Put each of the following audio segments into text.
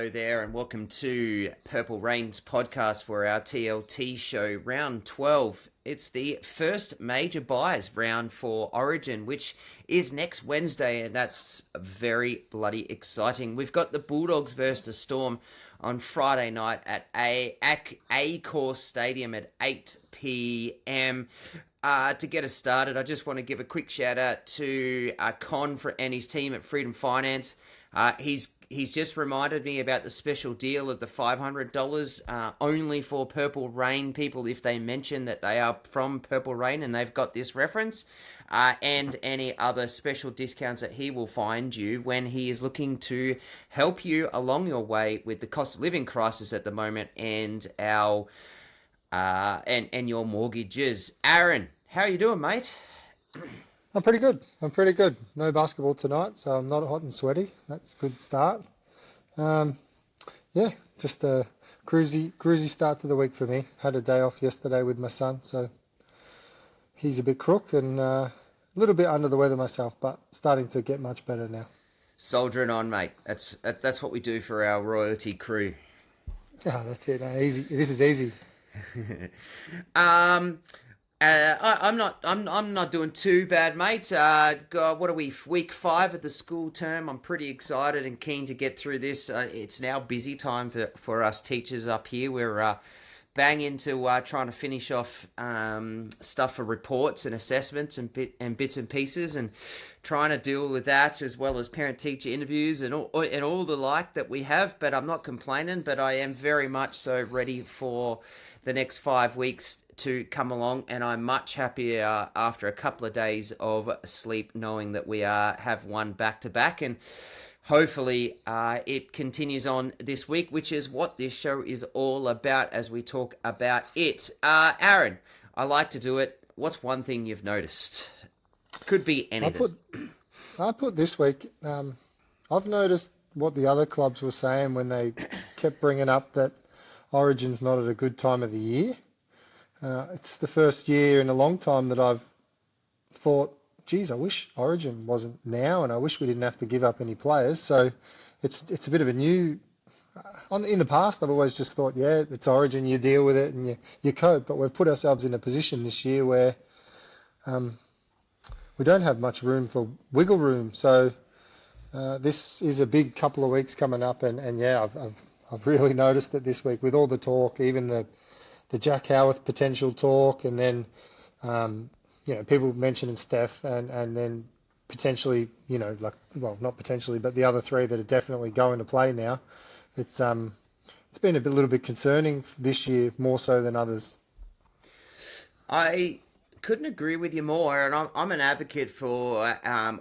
Hello there, and welcome to Purple Rain's podcast for our TLT show, round 12. It's the first major buys round for Origin, which is next Wednesday, and that's very bloody exciting. We've got the Bulldogs versus the Storm on Friday night at Accor Stadium at 8 p.m. To get us started, I just want to give a quick shout out to Con and his team at Freedom Finance. He's just reminded me about the special deal of the $500 only for Purple Rain people if they mention that they are from Purple Rain and they've got this reference, and any other special discounts that he will find you when he is looking to help you along your way with the cost of living crisis at the moment and our and your mortgages. Aaron, how are you doing, mate? I'm pretty good. No basketball tonight, so I'm not hot and sweaty. That's a good start. Just a cruisy start to the week for me. Had a day off yesterday with my son, so he's a bit crook and a little bit under the weather myself, but starting to get much better now. Soldiering on, mate. That's what we do for our royalty crew. Yeah, that's it. Easy. This is easy. I'm not doing too bad, mate. God, what are we? Week 5 of the school term. I'm pretty excited and keen to get through this. It's now busy time for us teachers up here. We're bang into trying to finish off stuff for reports and assessments and bits and pieces, and trying to deal with that as well as parent-teacher interviews and all the like that we have. But I'm not complaining. But I am very much so ready for the next 5 weeks to come along, and I'm much happier after a couple of days of sleep knowing that we have one back-to-back, and hopefully it continues on this week, which is what this show is all about as we talk about it. Aaron, I like to do it. What's one thing you've noticed? Could be anything. I put this week, I've noticed what the other clubs were saying when they kept bringing up that Origin's not at a good time of the year. It's the first year in a long time that I've thought, geez, I wish Origin wasn't now, and I wish we didn't have to give up any players. So it's a bit of a new. In the past, I've always just thought, yeah, it's Origin, you deal with it and you cope. But we've put ourselves in a position this year where we don't have much room for wiggle room. So this is a big couple of weeks coming up, and yeah, I've really noticed it this week with all the talk, even the Jack Howarth potential talk, and then people mentioning Steph, and then potentially, not potentially, but the other three that are definitely going to play now. It's been a little bit concerning this year, more so than others. I couldn't agree with you more, and I'm an advocate for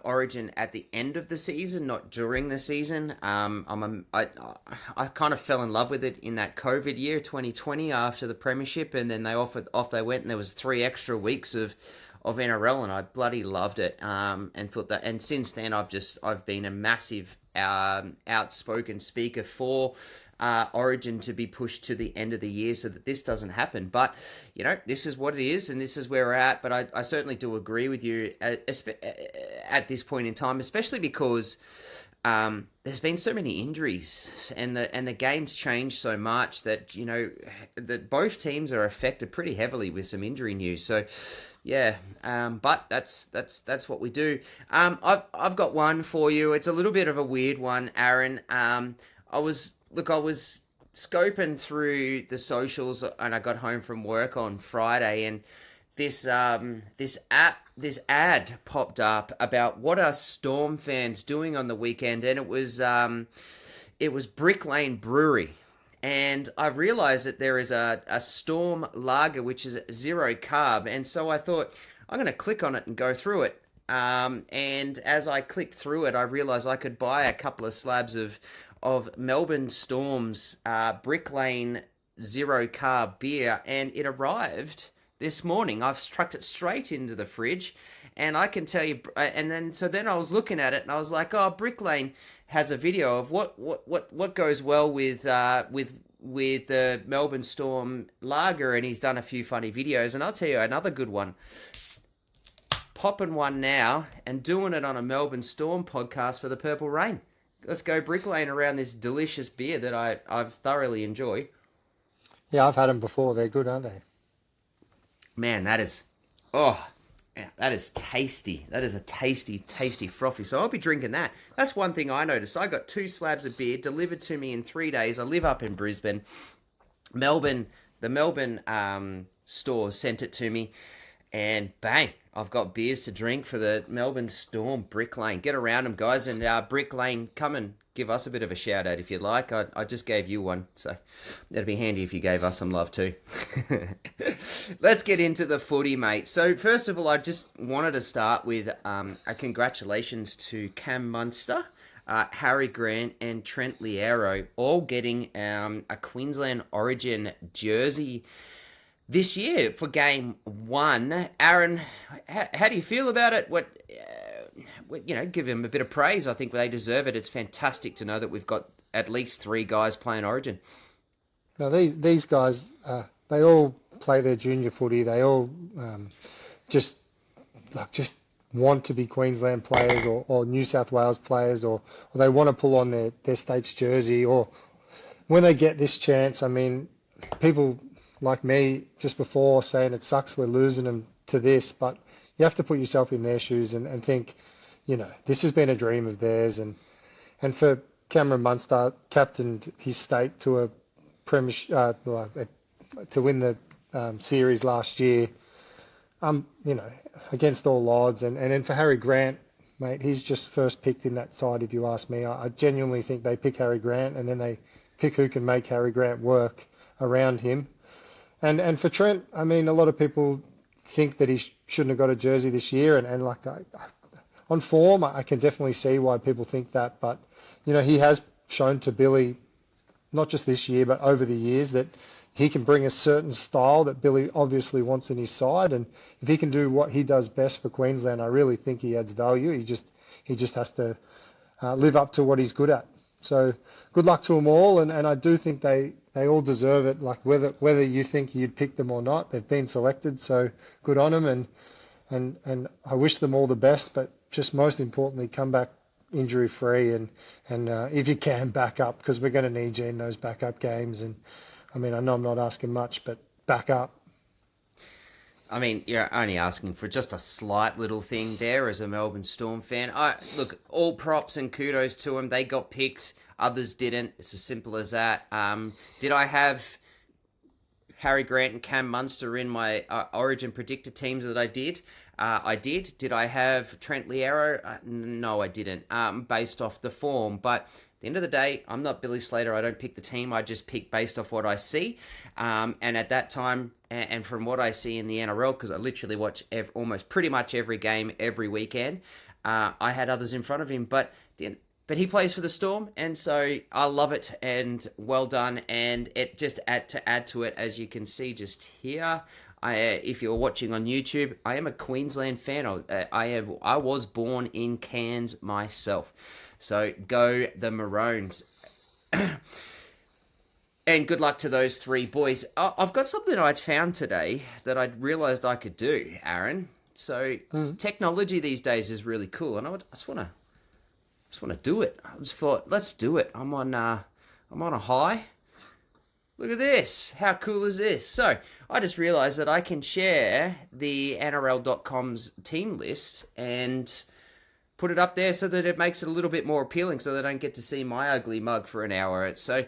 Origin at the end of the season, not during the season. I kind of fell in love with it in that COVID year, 2020, after the premiership, and then off they went, and there was 3 extra weeks of NRL, and I bloody loved it. And thought that, and since then I've been a massive outspoken speaker for Origin to be pushed to the end of the year so that this doesn't happen. But, this is what it is, and this is where we're at. But I certainly do agree with you at this point in time, especially because there's been so many injuries, and the game's changed so much that, that both teams are affected pretty heavily with some injury news. So, yeah, but that's what we do. I've got one for you. It's a little bit of a weird one, Aaron. I was scoping through the socials, and I got home from work on Friday, and this ad popped up about what are Storm fans doing on the weekend, and it was Brick Lane Brewery. And I realized that there is a Storm lager, which is 0 carb. And so I thought, I'm going to click on it and go through it. And as I clicked through it, I realized I could buy a couple of slabs of Melbourne Storm's Brick Lane 0 carb beer. And it arrived this morning. I've trucked it straight into the fridge. And I can tell you, and then I was looking at it and I was like, oh, Brick Lane has a video of what goes well with the Melbourne Storm lager, and he's done a few funny videos. And I'll tell you another good one. Popping one now and doing it on a Melbourne Storm podcast for the Purple Rain. Let's go Brick Lane around this delicious beer that I've thoroughly enjoyed. Yeah, I've had them before. They're good, aren't they? Man, that is, oh, yeah, that is tasty. That is a tasty, tasty frothy. So I'll be drinking that. That's one thing I noticed. I got 2 slabs of beer delivered to me in 3 days. I live up in Brisbane. Melbourne, the Melbourne store sent it to me, and bang, I've got beers to drink for the Melbourne Storm Brick Lane. Get around them, guys, and Brick Lane, come and give us a bit of a shout out if you'd like. I just gave you one, so that'd be handy if you gave us some love too. Let's get into the footy, mate. So first of all, I just wanted to start with a congratulations to Cam Munster, Harry Grant, and Trent Liero, all getting a Queensland Origin jersey this year for game 1. Aaron, how do you feel about it? Give them a bit of praise. I think they deserve it. It's fantastic to know that we've got at least 3 guys playing Origin. Now these guys, they all play their junior footy. They all just want to be Queensland players or New South Wales players, or they want to pull on their state's jersey. Or when they get this chance, I mean, people like me just before saying it sucks we're losing them to this, but you have to put yourself in their shoes and think, this has been a dream of theirs, and for Cameron Munster, captained his state to a premiership, to win the series last year, against all odds, and then for Harry Grant, mate, he's just first picked in that side. If you ask me, I genuinely think they pick Harry Grant, and then they pick who can make Harry Grant work around him. And for Trent, I mean, a lot of people think that he shouldn't have got a jersey this year, and on form, I can definitely see why people think that. But he has shown to Billy, not just this year, but over the years, that he can bring a certain style that Billy obviously wants in his side. And if he can do what he does best for Queensland, I really think he adds value. He just has to live up to what he's good at. So good luck to them all, and I do think they all deserve it. Like whether you think you'd pick them or not, they've been selected. So good on them, and I wish them all the best. But just most importantly, come back injury free, and if you can, back up, because we're going to need you in those backup games. And I mean, I know I'm not asking much, but back up. I mean, you're only asking for just a slight little thing there as a Melbourne Storm fan. Look, all props and kudos to them. They got picked, others didn't. It's as simple as that. Did I have Harry Grant and Cam Munster in my Origin predictor teams that I did? I did. Did I have Trent Liero? No, I didn't, based off the form. But at the end of the day, I'm not Billy Slater. I don't pick the team. I just pick based off what I see. And at that time, and from what I see in the NRL, because I literally watch almost pretty much every game every weekend, I had others in front of him. But he plays for the Storm, and so I love it, and well done. And it just to add to it, as you can see just here, if you're watching on YouTube, I am a Queensland fan. I was born in Cairns myself. So go the Maroons. And good luck to those 3 boys. I've got something I'd found today that I'd realised I could do, Aaron. So technology these days is really cool, and I just want to do it. I just thought, let's do it. I'm on a high. Look at this. How cool is this? So I just realised that I can share the NRL.com's team list and put it up there so that it makes it a little bit more appealing, so they don't get to see my ugly mug for an hour. So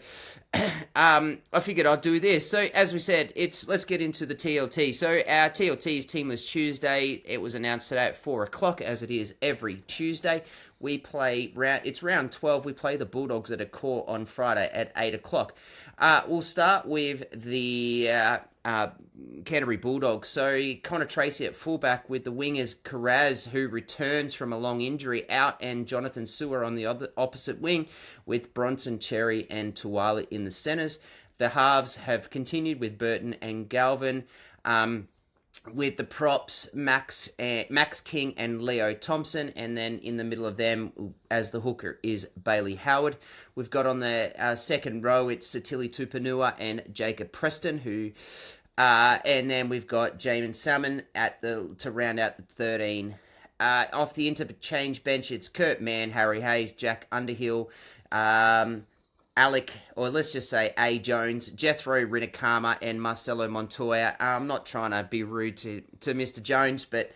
I figured I'd do this. So as we said, let's get into the TLT. So our TLT is Team List Tuesday. It was announced today at 4 o'clock, as it is every Tuesday. We play it's round 12. We play the Bulldogs at a court on Friday at 8 o'clock. We'll start with the Canterbury Bulldogs. So Connor Tracy at fullback, with the wingers Carraz, who returns from a long injury, out, and Jonathan Sewer on the opposite wing, with Bronson, Cherry and Tuwala in the centres. The halves have continued with Burton and Galvin. With the props, Max King and Leo Thompson, and then in the middle of them as the hooker is Bailey Howard. We've got on the second row, it's Satili Tupanua and Jacob Preston, who and then we've got Jamin Salmon to round out the 13 Off the interchange bench, it's Kurt Mann, Harry Hayes, Jack Underhill, Alec, or let's just say A. Jones, Jethro Rinakama, and Marcelo Montoya. I'm not trying to be rude to Mr. Jones, but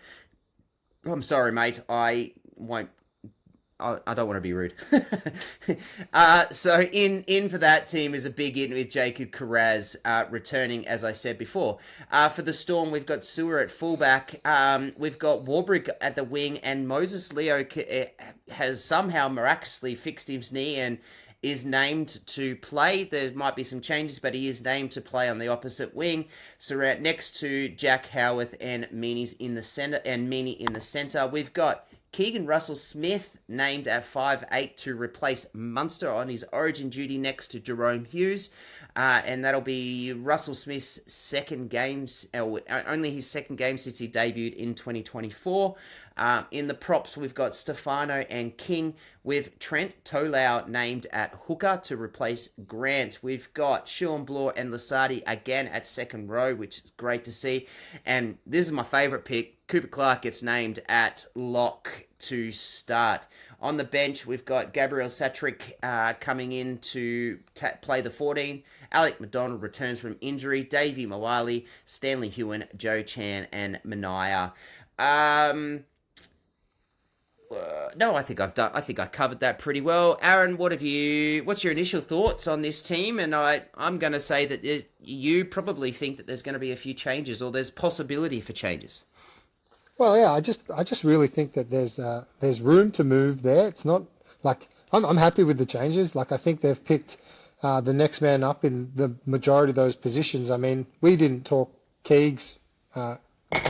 I'm sorry, mate. I won't. I don't want to be rude. So in for that team is a big in with Jacob Carraz returning, as I said before. For the Storm, we've got Sewer at fullback. We've got Warbrick at the wing, and Moses Leo has somehow miraculously fixed his knee and is named to play. There might be some changes, but he is named to play on the opposite wing. So we're at next to Jack Howarth and Meaney's in the center, and Meaney in the center. We've got Keegan Russell-Smith named at 5'8" to replace Munster on his origin duty next to Jerome Hughes. And that'll be Russell-Smith's second games, only his second game since he debuted in 2024. In the props, we've got Stefano and King with Trent Tolau named at hooker to replace Grant. We've got Sean Bloor and Lasardi again at second row, which is great to see. And this is my favourite pick. Cooper Clark gets named at lock to start. On the bench, we've got Gabriel Satrick coming in to play the 14. Alec McDonald returns from injury. Davey Mawali, Stanley Hewen, Joe Chan, and Mania. No, I think I covered that pretty well. Aaron, what's your initial thoughts on this team? And I'm going to say that you probably think that there's going to be a few changes, or there's possibility for changes. Well, yeah, I just really think that there's room to move there. It's not like I'm happy with the changes. Like I think they've picked the next man up in the majority of those positions. I mean, we didn't talk Keegs on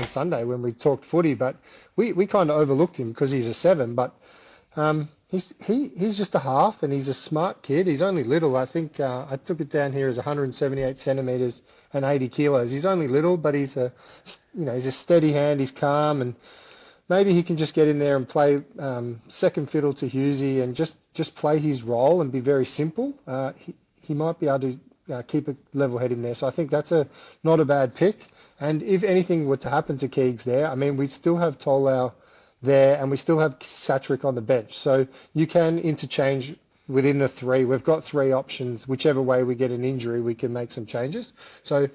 Sunday when we talked footy, but we kind of overlooked him because he's a 7. But he's just a half, and he's a smart kid. He's only little. I think I took it down here as 178 centimeters and 80 kilos. He's only little, but he's a steady hand. He's calm, and maybe he can just get in there and play second fiddle to Hughesy and just play his role and be very simple. He might be able to keep a level head in there. So I think that's not a bad pick. And if anything were to happen to Keegs there, I mean, we still have Tolau there, and we still have Satrick on the bench. So you can interchange within the 3. We've got 3 options. Whichever way we get an injury, we can make some changes. So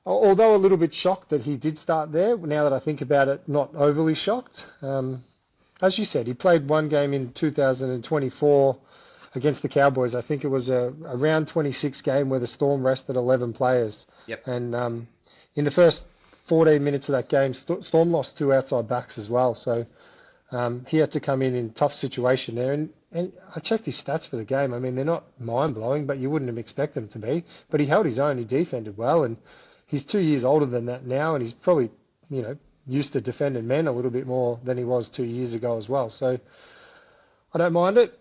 although a little bit shocked that he did start there, now that I think about it, not overly shocked. As you said, he played one game in 2024 against the Cowboys. I think it was a round 26 game where the Storm rested 11 players. Yep. And in the first 14 minutes of that game, Storm lost 2 outside backs as well. So he had to come in tough situation there. And I checked his stats for the game. I mean, they're not mind-blowing, but you wouldn't expect them to be. But he held his own. He defended well. And he's 2 years older than that now, and he's probably, used to defending men a little bit more than he was 2 years ago as well. So I don't mind it.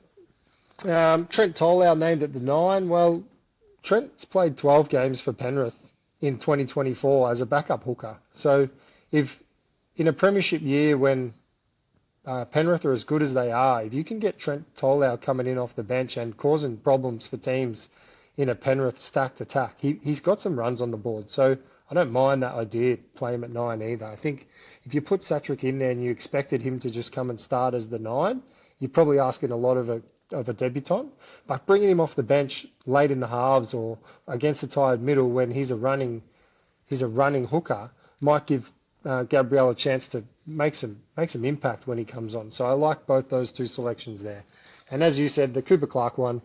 Trent Tolau named at the 9. Well, Trent's played 12 games for Penrith in 2024 as a backup hooker. So if in a premiership year when Penrith are as good as they are, if you can get Trent Tolau coming in off the bench and causing problems for teams in a Penrith stacked attack, he's got some runs on the board. So I don't mind that idea, play him at 9 either. I think if you put Satrick in there and you expected him to just come and start as the 9, you're probably asking a lot of a debutant. But bringing him off the bench late in the halves or against the tired middle when he's a running hooker might give Gabriel a chance to make some impact when he comes on. So I like both those 2 selections there. And as you said, the Cooper Clark one,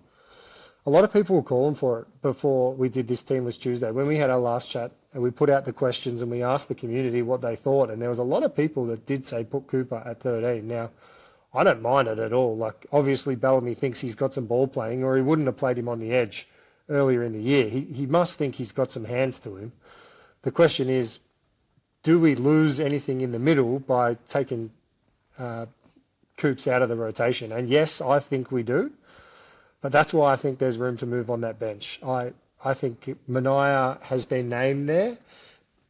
a lot of people were calling for it before we did this Teamless Tuesday. When we had our last chat and we put out the questions and we asked the community what they thought, and there was a lot of people that did say put Cooper at 13. Now, I don't mind it at all. Like, obviously Bellamy thinks he's got some ball playing, or he wouldn't have played him on the edge earlier in the year. He must think he's got some hands to him. The question is, do we lose anything in the middle by taking Coops out of the rotation? And yes, I think we do. But that's why I think there's room to move on that bench. I think Mania has been named there,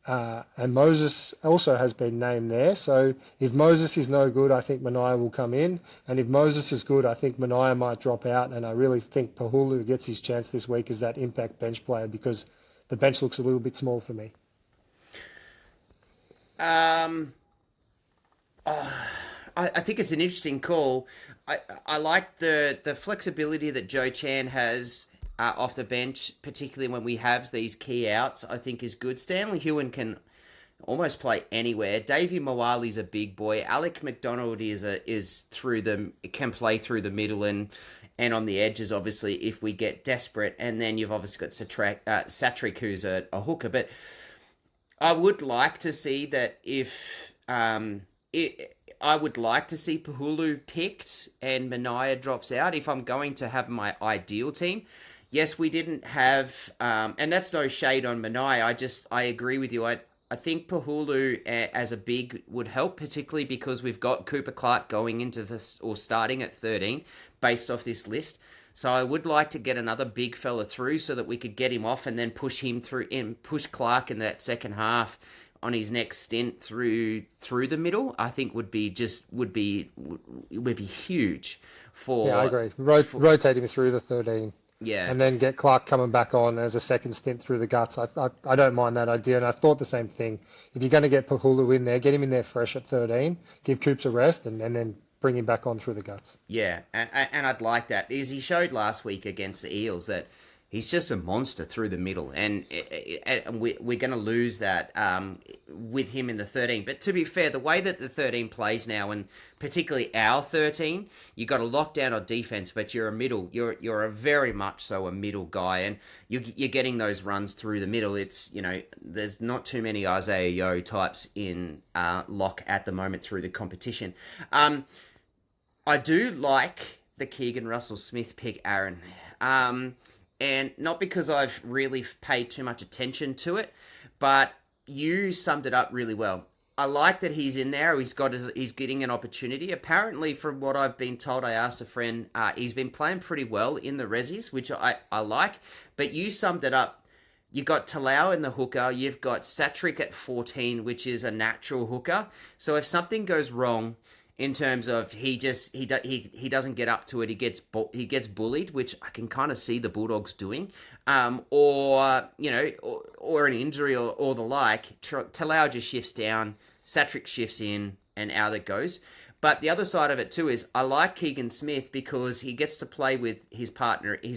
and Moses also has been named there. So if Moses is no good, I think Mania will come in. And if Moses is good, I think Mania might drop out. And I really think Pahulu gets his chance this week as that impact bench player because the bench looks a little bit small for me. I think it's an interesting call. I like the flexibility that Joe Chan has off the bench, particularly when we have these key outs. I think is good. Stanley Hewen can almost play anywhere. Davey Moali's a big boy. Alec McDonald is through the can play through the middle and on the edges, obviously, if we get desperate. And then you've obviously got Sattrick, who's a hooker. But I would like to see that if I would like to see Pahulu picked and Mania drops out if I'm going to have my ideal team. Yes, we didn't have, and that's no shade on Mania. I agree with you. I think Pahulu as a big would help, particularly because we've got Cooper Clark going into this or starting at 13 based off this list. So I would like to get another big fella through so that we could get him off and then push him through and push Clark in that second half on his next stint through the middle. I think would be huge for. Yeah, I agree. Rotate him through the 13. Yeah. And then get Clark coming back on as a second stint through the guts. I don't mind that idea, and I thought the same thing. If you're going to get Pahulu in there, get him in there fresh at 13, give Coops a rest, and then bring him back on through the guts. Yeah, and I'd like that because he showed last week against the Eels that he's just a monster through the middle, and we're going to lose that with him in the 13. But to be fair, the way that the 13 plays now, and particularly our 13, you got a lockdown on defense, but you're a middle. You're a very much so a middle guy, and you're getting those runs through the middle. It's there's not too many Isaiah Yeo types in lock at the moment through the competition. I do like the Keegan Russell Smith pick, Aaron. And not because I've really paid too much attention to it, but you summed it up really well. I like that he's in there. He's getting an opportunity. Apparently, from what I've been told, I asked a friend, he's been playing pretty well in the Rezzies, which I like. But you summed it up. You got Talau in the hooker. You've got Sattrick at 14, which is a natural hooker. So if something goes wrong, in terms of he doesn't get up to it, he gets bullied, which I can kind of see the Bulldogs doing, or an injury or the like. Talau just shifts down, Sattrick shifts in, and out it goes. But the other side of it too is I like Keegan Smith because he gets to play with his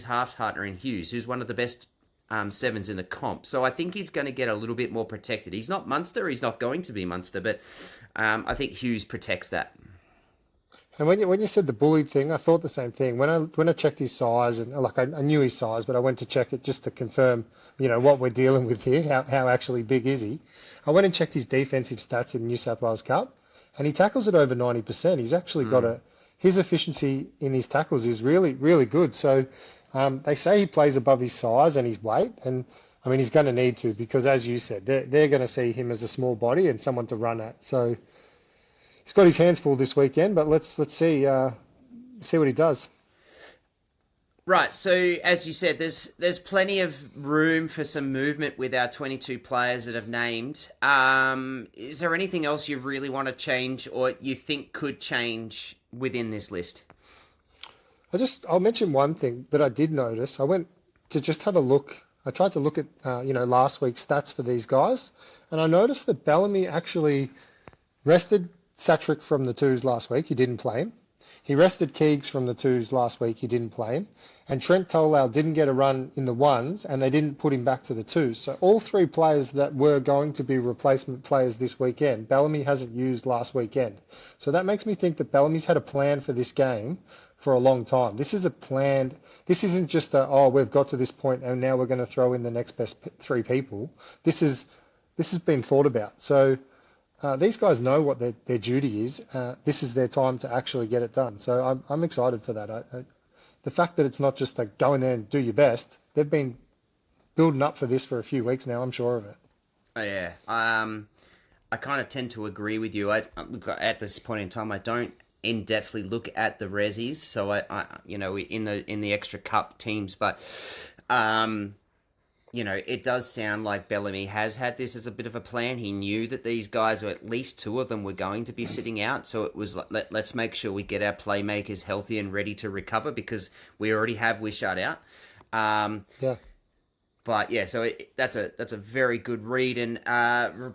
half partner in Hughes, who's one of the best sevens in the comp. So I think he's going to get a little bit more protected. He's not Munster, he's not going to be Munster, but I think Hughes protects that. And when you said the bullied thing, I thought the same thing. When I checked his size, and I knew his size, but I went to check it just to confirm, what we're dealing with here. How actually big is he? I went and checked his defensive stats in the New South Wales Cup, and he tackles at over 90%. He's actually got his efficiency in his tackles is really, really good. So they say he plays above his size and his weight, and I mean he's going to need to because, as you said, they're going to see him as a small body and someone to run at. So. He's got his hands full this weekend, but let's see what he does. Right, so as you said, there's plenty of room for some movement with our 22 players that have named. Is there anything else you really want to change or you think could change within this list? I'll mention one thing that I did notice. I went to just have a look. I tried to look at last week's stats for these guys, and I noticed that Bellamy actually rested Sattrick from the twos last week. He didn't play him. He rested Keegs from the twos last week. He didn't play him. And Trent Tolau didn't get a run in the ones, and they didn't put him back to the twos. So all three players that were going to be replacement players this weekend, Bellamy hasn't used last weekend. So that makes me think that Bellamy's had a plan for this game for a long time. This is a plan. This isn't just we've got to this point and now we're going to throw in the next best three people. This has been thought about. So these guys know what their duty is. This is their time to actually get it done. So I'm excited for that. The fact that it's not just go in there and do your best, they've been building up for this for a few weeks now, I'm sure of it. Oh, yeah. I kind of tend to agree with you. At this point in time, I don't in-depthly look at the Rezzies, so I in the extra cup teams, but it does sound like Bellamy has had this as a bit of a plan. He knew that these guys, or at least two of them, were going to be sitting out. So it was like, let's make sure we get our playmakers healthy and ready to recover because we already have Wishart out. Yeah. But yeah, so that's a very good read. And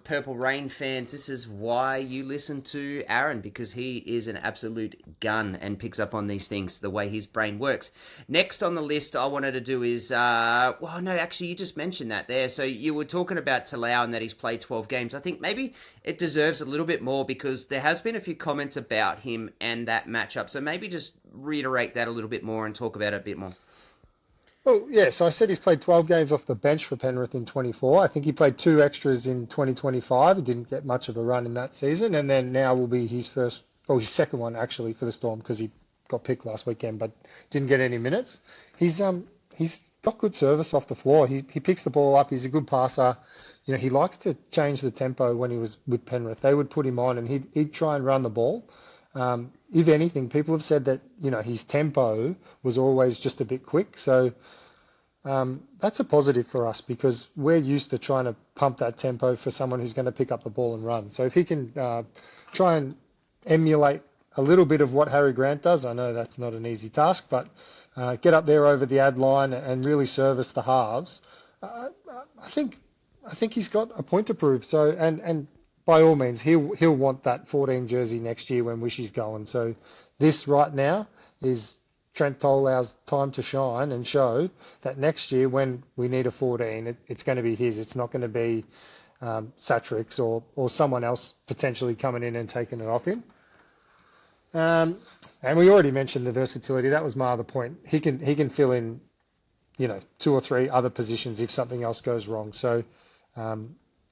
Purple Rain fans, this is why you listen to Aaron, because he is an absolute gun and picks up on these things the way his brain works. Next on the list, I wanted to do is well, no, actually, you just mentioned that there. So you were talking about Talau and that he's played 12 games. I think maybe it deserves a little bit more because there has been a few comments about him and that matchup. So maybe just reiterate that a little bit more and talk about it a bit more. Well, yeah, so I said he's played 12 games off the bench for Penrith in 24. I think he played two extras in 2025. He didn't get much of a run in that season. And then now will be his second one actually for the Storm because he got picked last weekend but didn't get any minutes. He's got good service off the floor. He picks the ball up. He's a good passer. You know, he likes to change the tempo when he was with Penrith. They would put him on and he'd try and run the ball. If anything, people have said that, you know, his tempo was always just a bit quick. So that's a positive for us because we're used to trying to pump that tempo for someone who's going to pick up the ball and run. So if he can try and emulate a little bit of what Harry Grant does, I know that's not an easy task, but get up there over the ad line and really service the halves, I think he's got a point to prove. So and by all means, he'll want that 14 jersey next year when Wishy's going. So this right now is Trent Tolau's time to shine and show that next year when we need a 14, it's going to be his. It's not going to be Satrix or someone else potentially coming in and taking it off him. And we already mentioned the versatility. That was my other point. He can fill in, you know, two or three other positions if something else goes wrong. So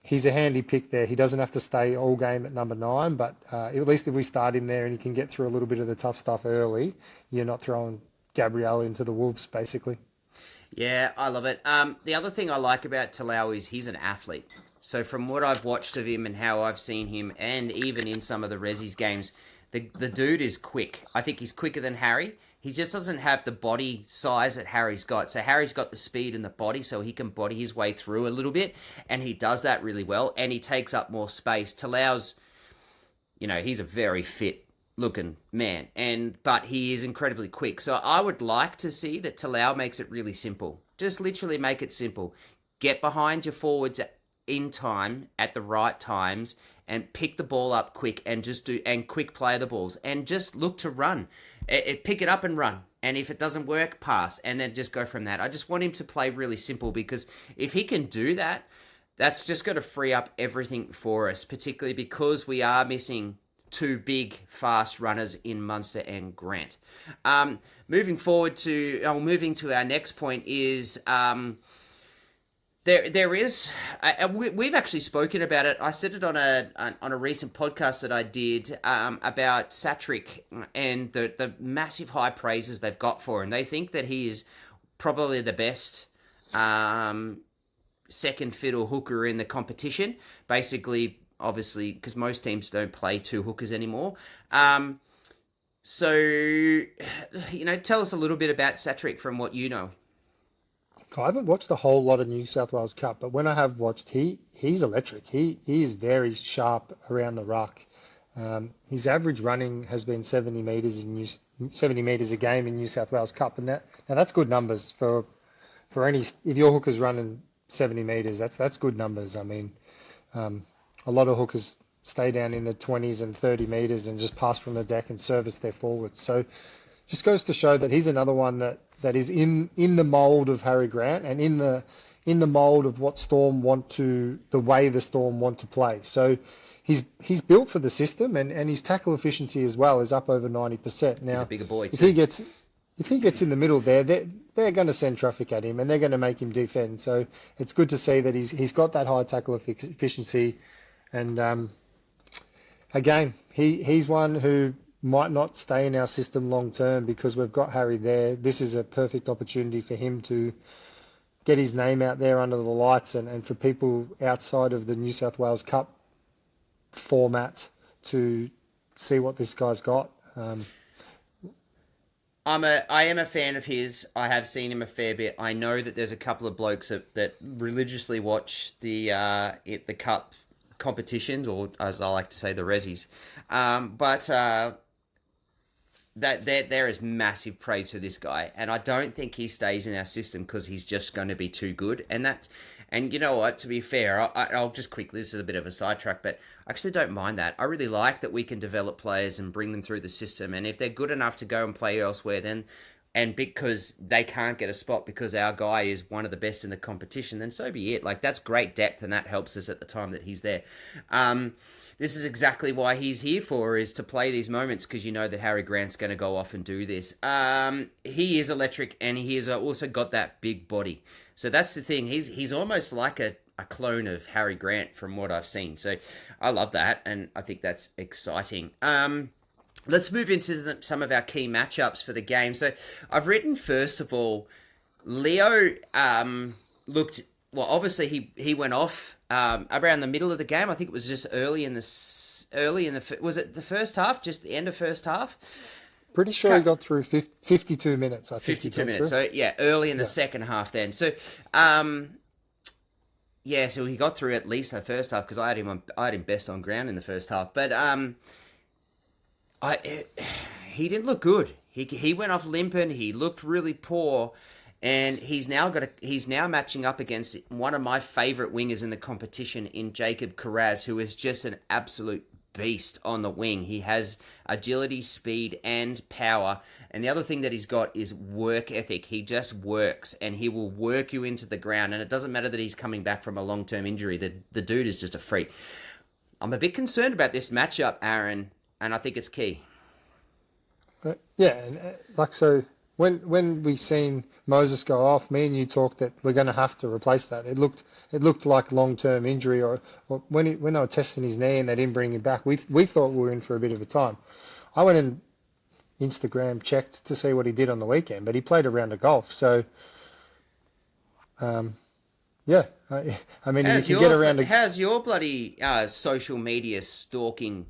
he's a handy pick there. He doesn't have to stay all game at number 9, but at least if we start him there and he can get through a little bit of the tough stuff early, you're not throwing Gabrielle into the wolves, basically. Yeah, I love it. The other thing I like about Talau is he's an athlete. So from what I've watched of him and how I've seen him, and even in some of the Rezzies games, the dude is quick. I think he's quicker than Harry. He just doesn't have the body size that Harry's got. So Harry's got the speed and the body, so he can body his way through a little bit, and he does that really well, and he takes up more space. Talau's, you know, he's a very fit looking man, but he is incredibly quick. So I would like to see that Talau makes it really simple. Just literally make it simple. Get behind your forwards in time at the right times and pick the ball up quick and quick play the balls and just look to run. Pick it up and run. And if it doesn't work, pass and then just go from that. I just want him to play really simple because if he can do that, that's just going to free up everything for us, particularly because we are missing two big, fast runners in Munster and Grant. Moving to our next point is there is we've actually spoken about it. I said it on a recent podcast that I did about Satrick and the massive high praises they've got for him. They think that he is probably the best second fiddle hooker in the competition. Basically, obviously, because most teams don't play two hookers anymore. So, you know, tell us a little bit about Satrick from what you know. I haven't watched a whole lot of New South Wales Cup, but when I have watched, he's electric. He is very sharp around the ruck. His average running has been 70 metres a game in New South Wales Cup, and that's good numbers for any. If your hooker's running 70 metres, that's good numbers. I mean, a lot of hookers stay down in the 20s and 30 metres and just pass from the deck and service their forwards. So, just goes to show that he's another one that is in the mould of Harry Grant and in the mould of what the way the Storm want to play. So he's built for the system and his tackle efficiency as well is up over 90%. Now, he's a bigger boy too. If he gets in the middle there, they're going to send traffic at him and they're going to make him defend. So it's good to see that he's got that high tackle efficiency. And again, he's one who might not stay in our system long term because we've got Harry there. This is a perfect opportunity for him to get his name out there under the lights and for people outside of the New South Wales Cup format to see what this guy's got. I am a fan of his. I have seen him a fair bit. I know that there's a couple of blokes that religiously watch the cup competitions, or as I like to say, the Rezzies. But that there is massive praise for this guy, and I don't think he stays in our system because he's just going to be too good. And you know what? To be fair, I'll just quickly. This is a bit of a sidetrack, but I actually don't mind that. I really like that we can develop players and bring them through the system, and if they're good enough to go and play elsewhere, then and because they can't get a spot because our guy is one of the best in the competition, then so be it. Like, that's great depth, and that helps us at the time that he's there. This is exactly why he's here for, is to play these moments, because you know that Harry Grant's going to go off and do this. He is electric, and he has also got that big body. So that's the thing. He's almost like a clone of Harry Grant from what I've seen. So I love that, and I think that's exciting. Let's move into some of our key matchups for the game. So I've written, first of all, Leo looked... Well, obviously he went off around the middle of the game. I think it was just early in the... Was it the first half? Just the end of first half? Pretty sure he got through 52 minutes. I think 52 minutes. So, yeah, early in the second half then. So, so he got through at least the first half, because I had him best on ground in the first half. But he didn't look good. He went off limping. He looked really poor, and he's now matching up against one of my favourite wingers in the competition in Jacob Carraz, who is just an absolute beast on the wing. He has agility, speed, and power. And the other thing that he's got is work ethic. He just works, and he will work you into the ground. And it doesn't matter that he's coming back from a long-term injury. The dude is just a freak. I'm a bit concerned about this matchup, Aaron, and I think it's key. So when we seen Moses go off, me and you talked that we're going to have to replace that. It looked like long-term injury, or when they were testing his knee and they didn't bring him back, we thought we were in for a bit of a time. I went and Instagram checked to see what he did on the weekend, but he played a round of golf. So, I mean, if you get around. How's your bloody social media stalking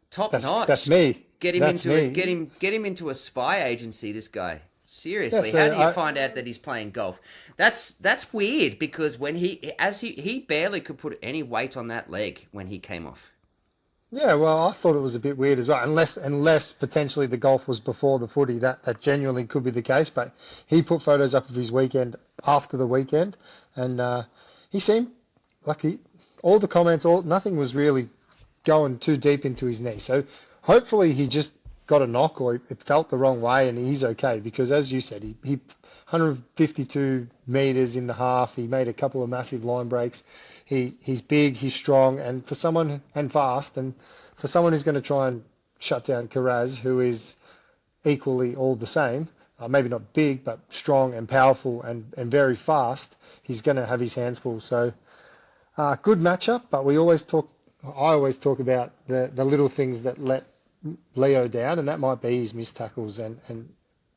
top notch? That's me. Get him into a spy agency, this guy. Seriously, how do you find out that he's playing golf? That's weird, because when he barely could put any weight on that leg when he came off. Yeah, well, I thought it was a bit weird as well, unless potentially the golf was before the footy. That genuinely could be the case, but he put photos up of his weekend after the weekend, and he seemed like all the comments, nothing was really going too deep into his knee. So hopefully he just got a knock, or it felt the wrong way, and he's okay, because as you said, he 152 metres in the half. He made a couple of massive line breaks. He's big, he's strong, and fast, and for someone who's going to try and shut down Carraz, who is equally all the same, maybe not big, but strong and powerful and very fast, he's going to have his hands full. So good matchup, but I always talk about the little things that let Leo down, and that might be his missed tackles, and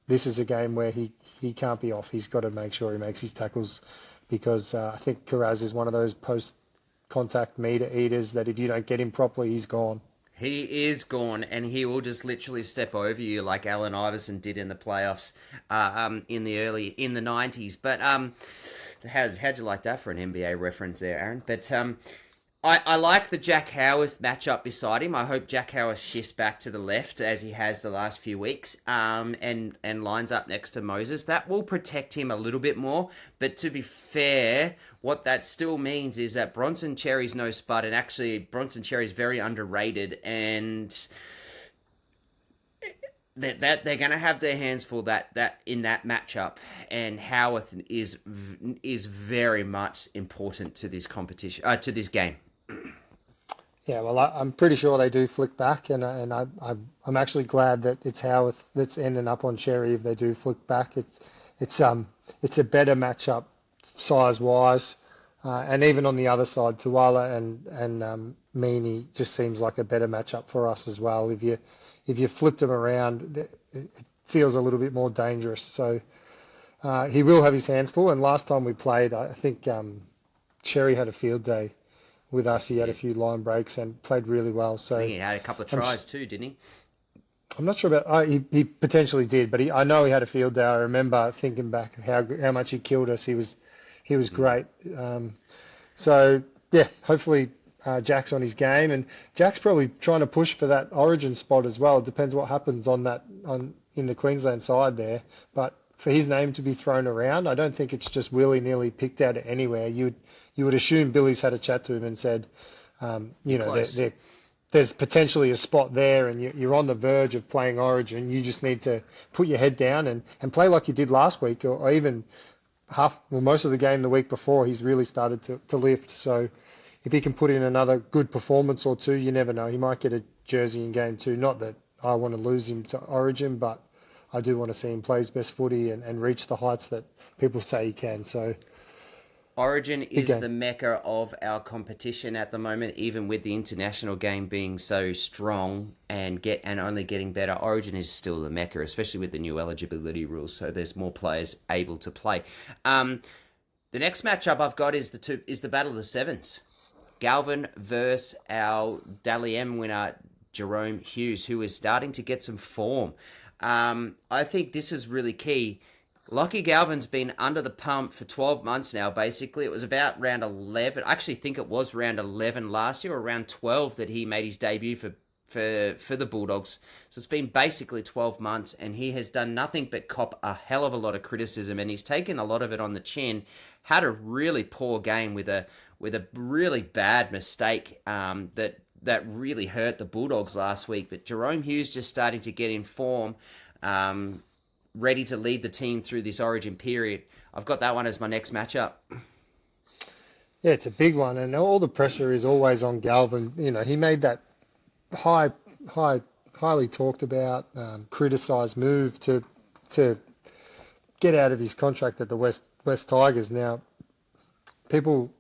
this is a game where he can't be off. He's got to make sure he makes his tackles, because I think Carraz is one of those post-contact meter eaters that if you don't get him properly, he's gone. He is gone, and he will just literally step over you like Allen Iverson did in the playoffs in the 90s. But how'd you like that for an NBA reference there, Aaron? But I like the Jack Howarth matchup beside him. I hope Jack Howarth shifts back to the left, as he has the last few weeks, and lines up next to Moses. That will protect him a little bit more. But to be fair, what that still means is that Bronson Cherry's no spud, and actually Bronson Cherry's very underrated, and that they're going to have their hands full that in that matchup, and Howarth is very much important to this competition, to this game. Yeah, well, I'm pretty sure they do flick back, and I'm actually glad that it's Howarth that's ending up on Cherry if they do flick back. It's a better matchup size wise, and even on the other side, Tuala and Meany just seems like a better matchup for us as well. If you flipped them around, it feels a little bit more dangerous. So he will have his hands full. And last time we played, I think Cherry had a field day with us. He had a few line breaks and played really well. So I think he had a couple of tries too, didn't he? I'm not sure about. He potentially did, but I know he had a field day. I remember thinking back how much he killed us. He was great. So yeah, hopefully Jack's on his game, and Jack's probably trying to push for that Origin spot as well. It depends what happens in the Queensland side there, but for his name to be thrown around, I don't think it's just willy-nilly picked out of anywhere. You would assume Billy's had a chat to him and said, Close. there's potentially a spot there, and you're on the verge of playing Origin. You just need to put your head down and play like you did last week, or even most of the game the week before. He's really started to lift. So if he can put in another good performance or two, you never know. He might get a jersey in game two. Not that I want to lose him to Origin, but I do want to see him play his best footy and reach the heights that people say he can. So Origin big is game. the mecca of our competition at the moment, even with the international game being so strong and only getting better. Origin is still the mecca, especially with the new eligibility rules. So there's more players able to play. The next matchup I've got is the Battle of the Sevens. Galvin versus our Dally M winner Jerome Hughes, who is starting to get some form. I think this is really key. Lockie Galvin's been under the pump for 12 months now, basically. It was about round 11. I actually think it was round 11 last year, or round 12 that he made his debut for the Bulldogs. So it's been basically 12 months, and he has done nothing but cop a hell of a lot of criticism, and he's taken a lot of it on the chin. Had a really poor game with a really bad mistake that really hurt the Bulldogs last week. But Jerome Hughes just starting to get in form. Ready to lead the team through this Origin period. I've got that one as my next matchup. Yeah, it's a big one, and all the pressure is always on Galvin. He made that highly talked about, criticised move to get out of his contract at the West Tigers. Now, people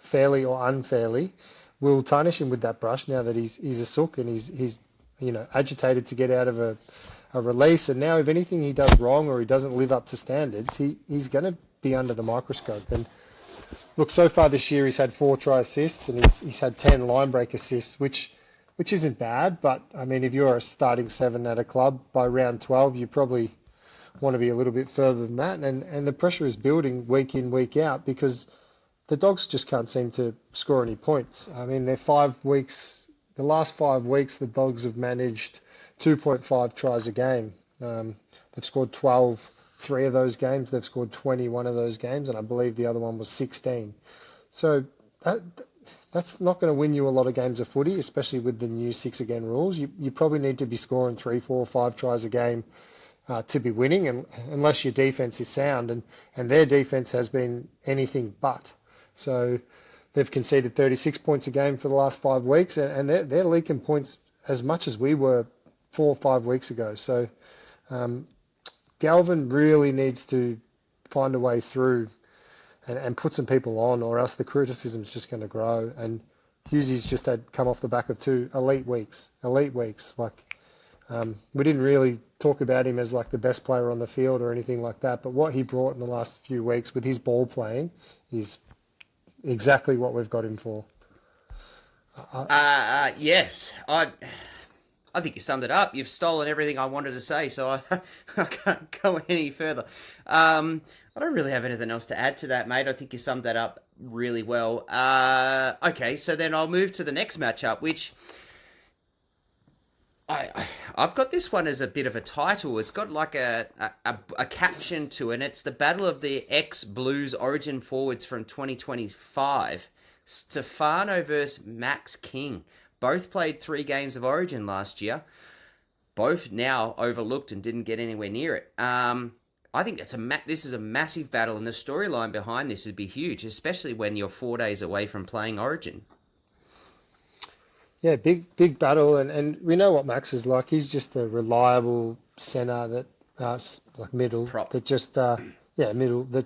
fairly or unfairly will tarnish him with that brush now that he's a sook and he's agitated to get out of a release, and now if anything he does wrong or he doesn't live up to standards, he's going to be under the microscope. And look, so far this year he's had 4 try assists and he's had 10 line break assists, which isn't bad. But I mean, if you're a starting 7 at a club by round 12, you probably want to be a little bit further than that. And the pressure is building week in, week out, because the Dogs just can't seem to score any points. I mean, the last 5 weeks, the Dogs have managed 2.5 tries a game. They've scored 12, 3 of those games. They've scored 21 of those games, and I believe the other one was 16. So that's not going to win you a lot of games of footy, especially with the new 6 again rules. You probably need to be scoring 3, 4, 5 tries a game to be winning, and unless your defence is sound, and their defence has been anything but. So they've conceded 36 points a game for the last 5 weeks, and they're leaking points as much as we were 4 or 5 weeks ago. So Galvin really needs to find a way through and put some people on, or else the criticism is just going to grow. And Hughesy's just had come off the back of 2 elite weeks. Like, we didn't really talk about him as like the best player on the field or anything like that, but what he brought in the last few weeks with his ball playing is exactly what we've got him for. Yes, I think you summed it up. You've stolen everything I wanted to say, so I can't go any further. I don't really have anything else to add to that, mate. I think you summed that up really well. Okay, so then I'll move to the next matchup, which I've got this one as a bit of a title. It's got like a caption to it, and it's the Battle of the ex-Blues Origin forwards from 2025. Stefano versus Max King. Both played 3 games of Origin last year. Both now overlooked and didn't get anywhere near it. I think this is a massive battle, and the storyline behind this would be huge, especially when you're 4 days away from playing Origin. Yeah, big battle, and we know what Max is like. He's just a reliable centre that like middle Prop. that just middle that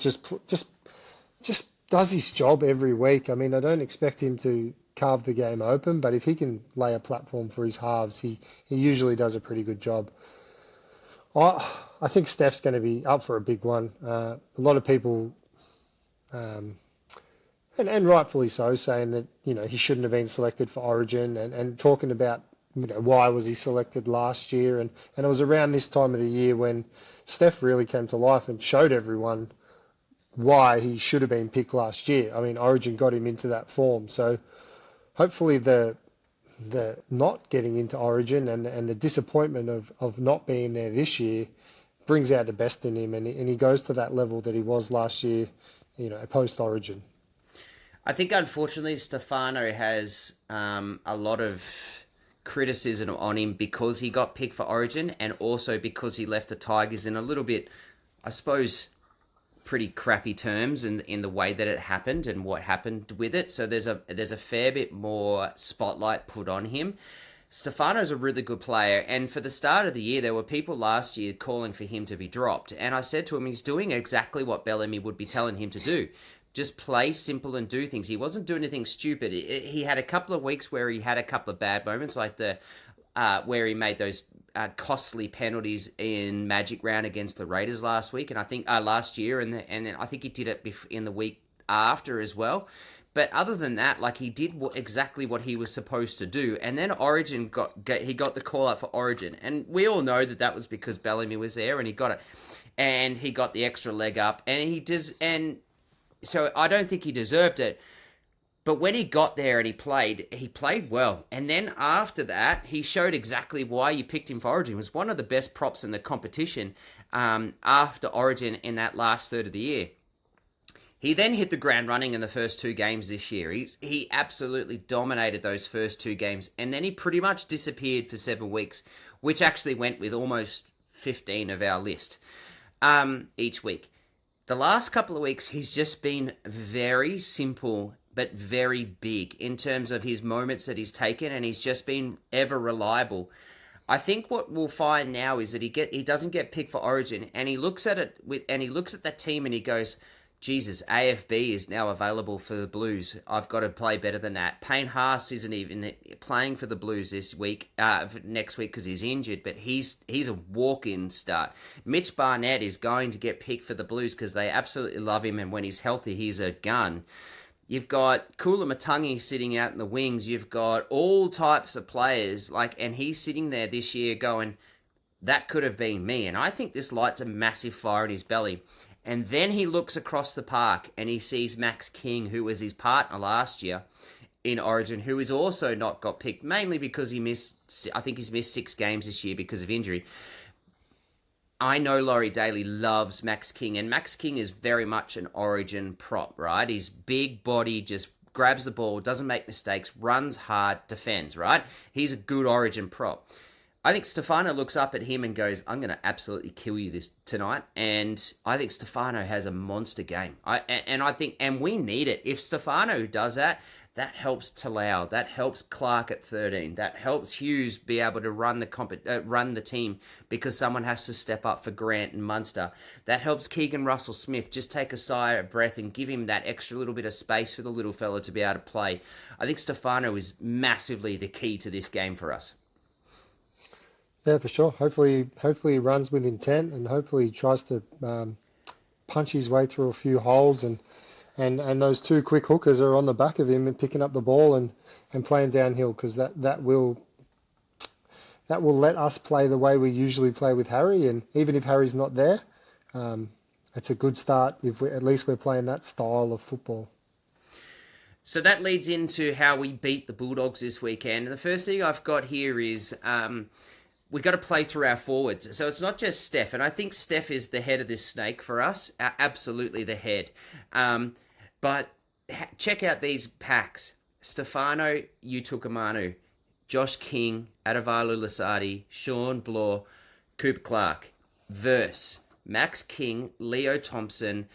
just does his job every week. I mean, I don't expect him to carve the game open, but if he can lay a platform for his halves, he usually does a pretty good job. I think Steph's going to be up for a big one. A lot of people, and rightfully so, saying that he shouldn't have been selected for Origin, and talking about why was he selected last year, and it was around this time of the year when Steph really came to life and showed everyone why he should have been picked last year. I mean, Origin got him into that form, so hopefully the not getting into Origin and the disappointment of not being there this year brings out the best in him, and he goes to that level that he was last year, post Origin. I think unfortunately Stefano has a lot of criticism on him because he got picked for Origin and also because he left the Tigers in a little bit, I suppose, pretty crappy terms in the way that it happened and what happened with it. So there's a fair bit more spotlight put on him. Stefano's a really good player, and for the start of the year, there were people last year calling for him to be dropped. And I said to him, he's doing exactly what Bellamy would be telling him to do. Just play simple and do things. He wasn't doing anything stupid. He had a couple of weeks where he had a couple of bad moments, like the where he made those costly penalties in Magic Round against the Raiders last week, and I think last year, and then I think he did it in the week after as well. But other than that, like, he did exactly what he was supposed to do. And then Origin he got the call out for Origin, and we all know that was because Bellamy was there and he got it, and he got the extra leg up, and he does, and so I don't think he deserved it. But when he got there and he played well. And then after that, he showed exactly why you picked him for Origin. He was one of the best props in the competition after Origin in that last third of the year. He then hit the ground running in the first two games this year. He absolutely dominated those first two games. And then he pretty much disappeared for 7 weeks, which actually went with almost 15 of our list each week. The last couple of weeks, he's just been very simple but very big in terms of his moments that he's taken, and he's just been ever reliable. I think what we'll find now is that he doesn't get picked for Origin, and he looks at it and he looks at that team and he goes, Jesus, AFB is now available for the Blues. I've got to play better than that. Payne Haas isn't even playing for the Blues this week, next week because he's injured, but he's a walk-in start. Mitch Barnett is going to get picked for the Blues because they absolutely love him, and when he's healthy, he's a gun. You've got Kula Matangi sitting out in the wings. You've got all types of players, and he's sitting there this year going, that could have been me. And I think this lights a massive fire in his belly. And then he looks across the park and he sees Max King, who was his partner last year in Origin, who is also not got picked, mainly because I think he's missed 6 games this year because of injury. I know Laurie Daly loves Max King, and Max King is very much an Origin prop, right? He's big body, just grabs the ball, doesn't make mistakes, runs hard, defends, right? He's a good Origin prop. I think Stefano looks up at him and goes, I'm going to absolutely kill you tonight. And I think Stefano has a monster game. And we need it. If Stefano does that, that helps Talau. That helps Clark at 13. That helps Hughes be able to run the team because someone has to step up for Grant and Munster. That helps Keegan Russell-Smith just take a sigh of breath and give him that extra little bit of space for the little fella to be able to play. I think Stefano is massively the key to this game for us. Yeah, for sure. Hopefully he runs with intent, and hopefully he tries to punch his way through a few holes, and those 2 quick hookers are on the back of him and picking up the ball and playing downhill, because that will let us play the way we usually play with Harry. And even if Harry's not there, it's a good start if at least we're playing that style of football. So that leads into how we beat the Bulldogs this weekend. The first thing I've got here is we've got to play through our forwards. So it's not just Steph, and I think Steph is the head of this snake for us, absolutely the head. But check out these packs. Stefano Utukamanu, Josh King, Adavalu Lasardi, Sean Bloor, Cooper Clark. Verse, Max King, Leo Thompson,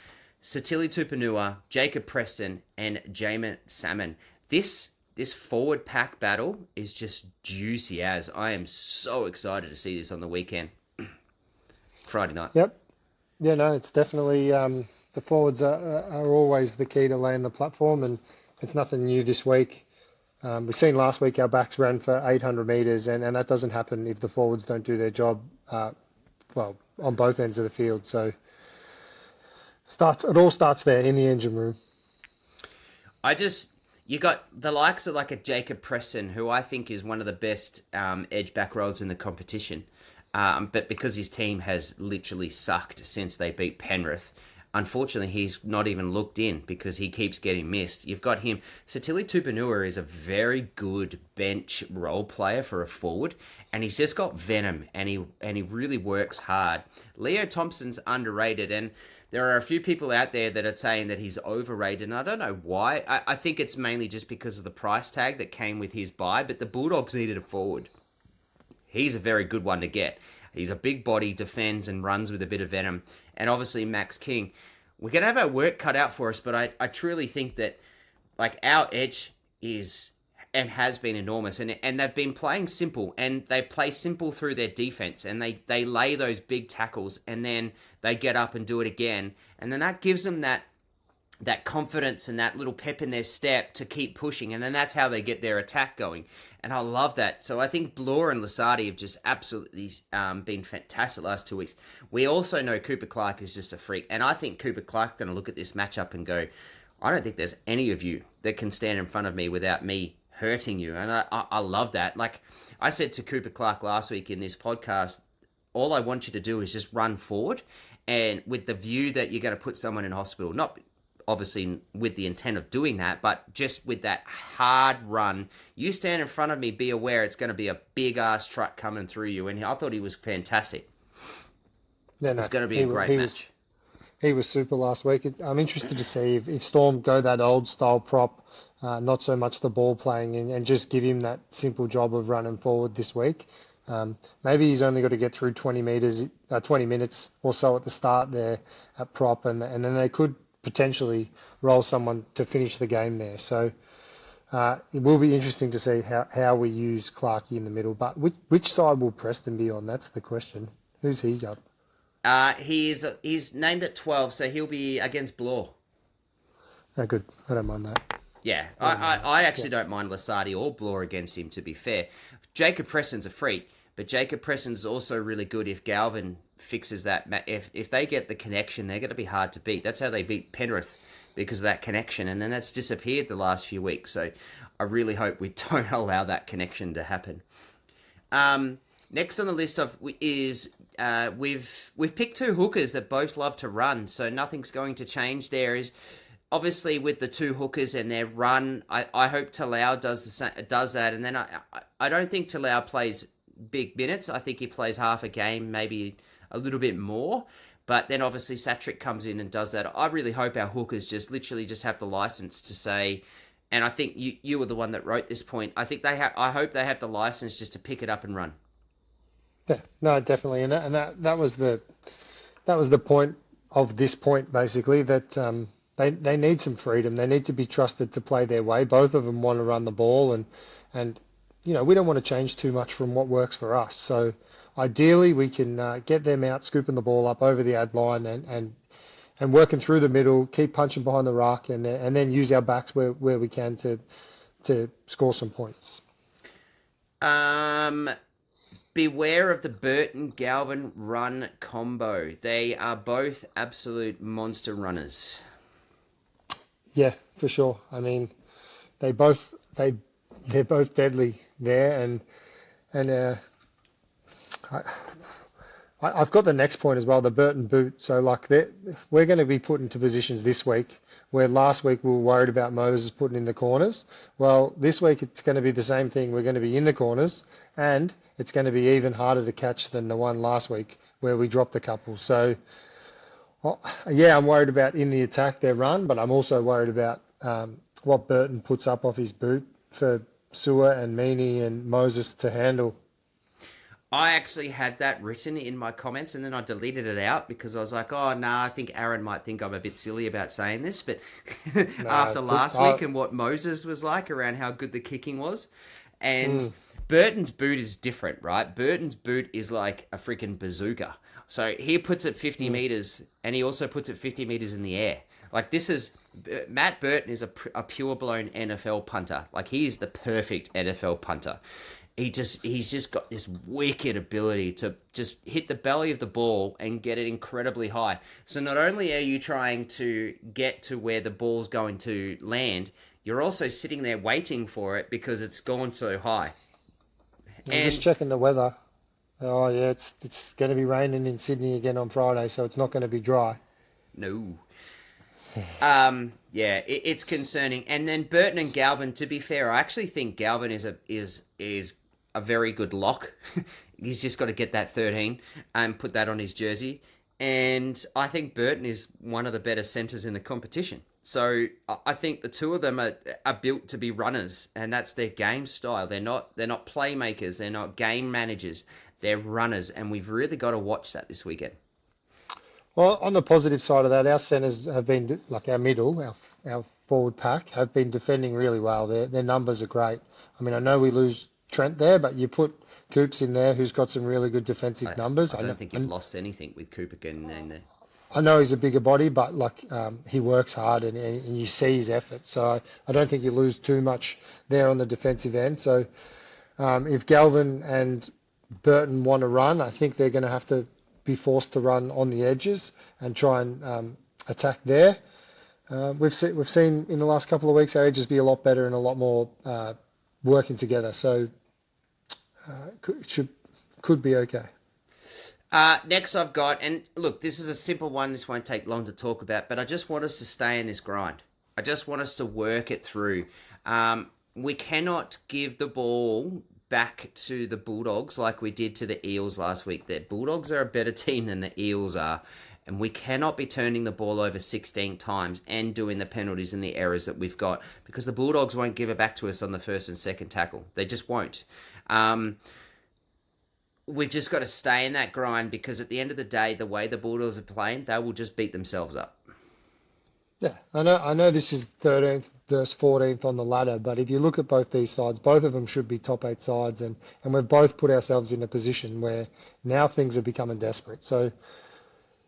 Satili Tupanua, Jacob Preston, and Jamin Salmon. This forward pack battle is just juicy as. I am so excited to see this on the weekend. Friday night. Yep. Yeah, no, it's definitely, the forwards are always the key to laying the platform, and it's nothing new this week. We've seen last week our backs ran for 800 metres, and that doesn't happen if the forwards don't do their job, on both ends of the field. So it all starts there in the engine room. You got the likes of like a Jacob Preston, who I think is one of the best edge back rows in the competition. But because his team has literally sucked since they beat Penrith, unfortunately, he's not even looked in because he keeps getting missed. You've got him. Satili Tupanua is a very good bench role player for a forward, and he's just got venom, and he really works hard. Leo Thompson's underrated, and there are a few people out there that are saying that he's overrated, and I don't know why. I think it's mainly just because of the price tag that came with his buy, but the Bulldogs needed a forward. He's a very good one to get. He's a big body, defends and runs with a bit of venom. And obviously Max King. We're going to have our work cut out for us, but I truly think that like our edge is and has been enormous. And they've been playing simple, and they play simple through their defense, and they lay those big tackles, and then they get up and do it again. And then that gives them that confidence and that little pep in their step to keep pushing, and then that's how they get their attack going. And I love that. So I think Bloor and Lasardi have just absolutely been fantastic the last 2 weeks. We also know Cooper Clark is just a freak, and I think Cooper Clark's going to look at this matchup and go, I don't think there's any of you that can stand in front of me without me hurting you. And I love that. Like I said to Cooper Clark last week in this podcast, all I want you to do is just run forward, and with the view that you're going to put someone in hospital, not obviously with the intent of doing that, but just with that hard run. You stand in front of me, be aware it's going to be a big-ass truck coming through you, and I thought he was fantastic. Yeah, it's going to be a great match. He was super last week. I'm interested to see if Storm go that old-style prop, not so much the ball playing, and just give him that simple job of running forward this week. Maybe he's only got to get through 20 minutes or so at the start there at prop, and then they could potentially roll someone to finish the game there. So it will be interesting to see how we use Clarkey in the middle. But which side will Preston be on? That's the question. Who's he got? He's named at 12, so he'll be against Bloor. Oh, good. I don't mind that. Yeah, I actually don't mind Lasardi or Bloor against him, to be fair. Jacob Preston's a freak, but Jacob Preston's also really good if Galvin fixes that. If they get the connection, they're going to be hard to beat. That's how they beat Penrith, because of that connection, and then that's disappeared the last few weeks. So I really hope we don't allow that connection to happen. Next on the list is we've picked two hookers that both love to run, so nothing's going to change there. Is obviously with the two hookers and their run, I hope Talau does that, and then I don't think Talau plays big minutes. I think he plays half a game, maybe a little bit more. But then obviously Satrick comes in and does that. I really hope our hookers just literally just have the license to say, and I think you were the one that wrote this point. I think I hope they have the license just to pick it up and run. Yeah, no, definitely, and that was the point of this point basically, that they need some freedom. They need to be trusted to play their way. Both of them want to run the ball, and you know, we don't want to change too much from what works for us. So ideally, we can get them out, scooping the ball up over the ad line and working through the middle, keep punching behind the ruck, and then use our backs where we can to score some points. Beware of the Burton-Galvin run combo. They are both absolute monster runners. Yeah, for sure. I mean, they're both deadly there, and I've got the next point as well, the Burton boot. So like we're going to be put into positions this week where last week we were worried about Moses putting in the corners. Well, this week it's going to be the same thing. We're going to be in the corners, and it's going to be even harder to catch than the one last week where we dropped a couple. So yeah, I'm worried about in the attack their run, but I'm also worried about what Burton puts up off his boot for Sewer and Meaney and Moses to handle. I actually had that written in my comments, and then I deleted it out because I was like, oh, I think Aaron might think I'm a bit silly about saying this, but after last week and what Moses was like around how good the kicking was, and Burton's boot is different, right? Burton's boot is like a freaking bazooka. So he puts it 50 meters, and he also puts it 50 meters in the air. Like Matt Burton is a pure-blown NFL punter. Like he is the perfect NFL punter. He's just got this wicked ability to just hit the belly of the ball and get it incredibly high. So not only are you trying to get to where the ball's going to land, you're also sitting there waiting for it because it's gone so high. And just checking the weather. Oh yeah, it's going to be raining in Sydney again on Friday, so it's not going to be dry. No. Yeah, it's concerning. And then Burton and Galvin. To be fair, I actually think Galvin is a very good lock. He's just got to get that 13 and put that on his jersey. And I think Burton is one of the better centres in the competition. So I think the two of them are built to be runners, and that's their game style. They're not playmakers. They're not game managers. They're runners, and we've really got to watch that this weekend. Well, on the positive side of that, our centres have been, like our middle, our forward pack, have been defending really well. Their numbers are great. I mean, I know we lose Trent there, but you put Coops in there, who's got some really good defensive numbers. I don't think you've lost anything with Cooper getting in there. I know he's a bigger body, but he works hard and you see his effort. So I don't think you lose too much there on the defensive end. So if Galvin and Burton want to run, I think they're going to have to be forced to run on the edges and try and attack there. We've seen in the last couple of weeks our edges be a lot better and a lot more working together. So it could be okay. Next I've got, and look, this is a simple one. This won't take long to talk about, but I just want us to stay in this grind. I just want us to work it through. We cannot give the ball back to the Bulldogs like we did to the Eels last week. The Bulldogs are a better team than the Eels are, and we cannot be turning the ball over 16 times and doing the penalties and the errors that we've got, because the Bulldogs won't give it back to us on the first and second tackle. They just won't. We've just got to stay in that grind, because at the end of the day, the way the Bulldogs are playing, they will just beat themselves up. Yeah, I know this is 13th versus 14th on the ladder, but if you look at both these sides, both of them should be top 8 sides, and we've both put ourselves in a position where now things are becoming desperate. So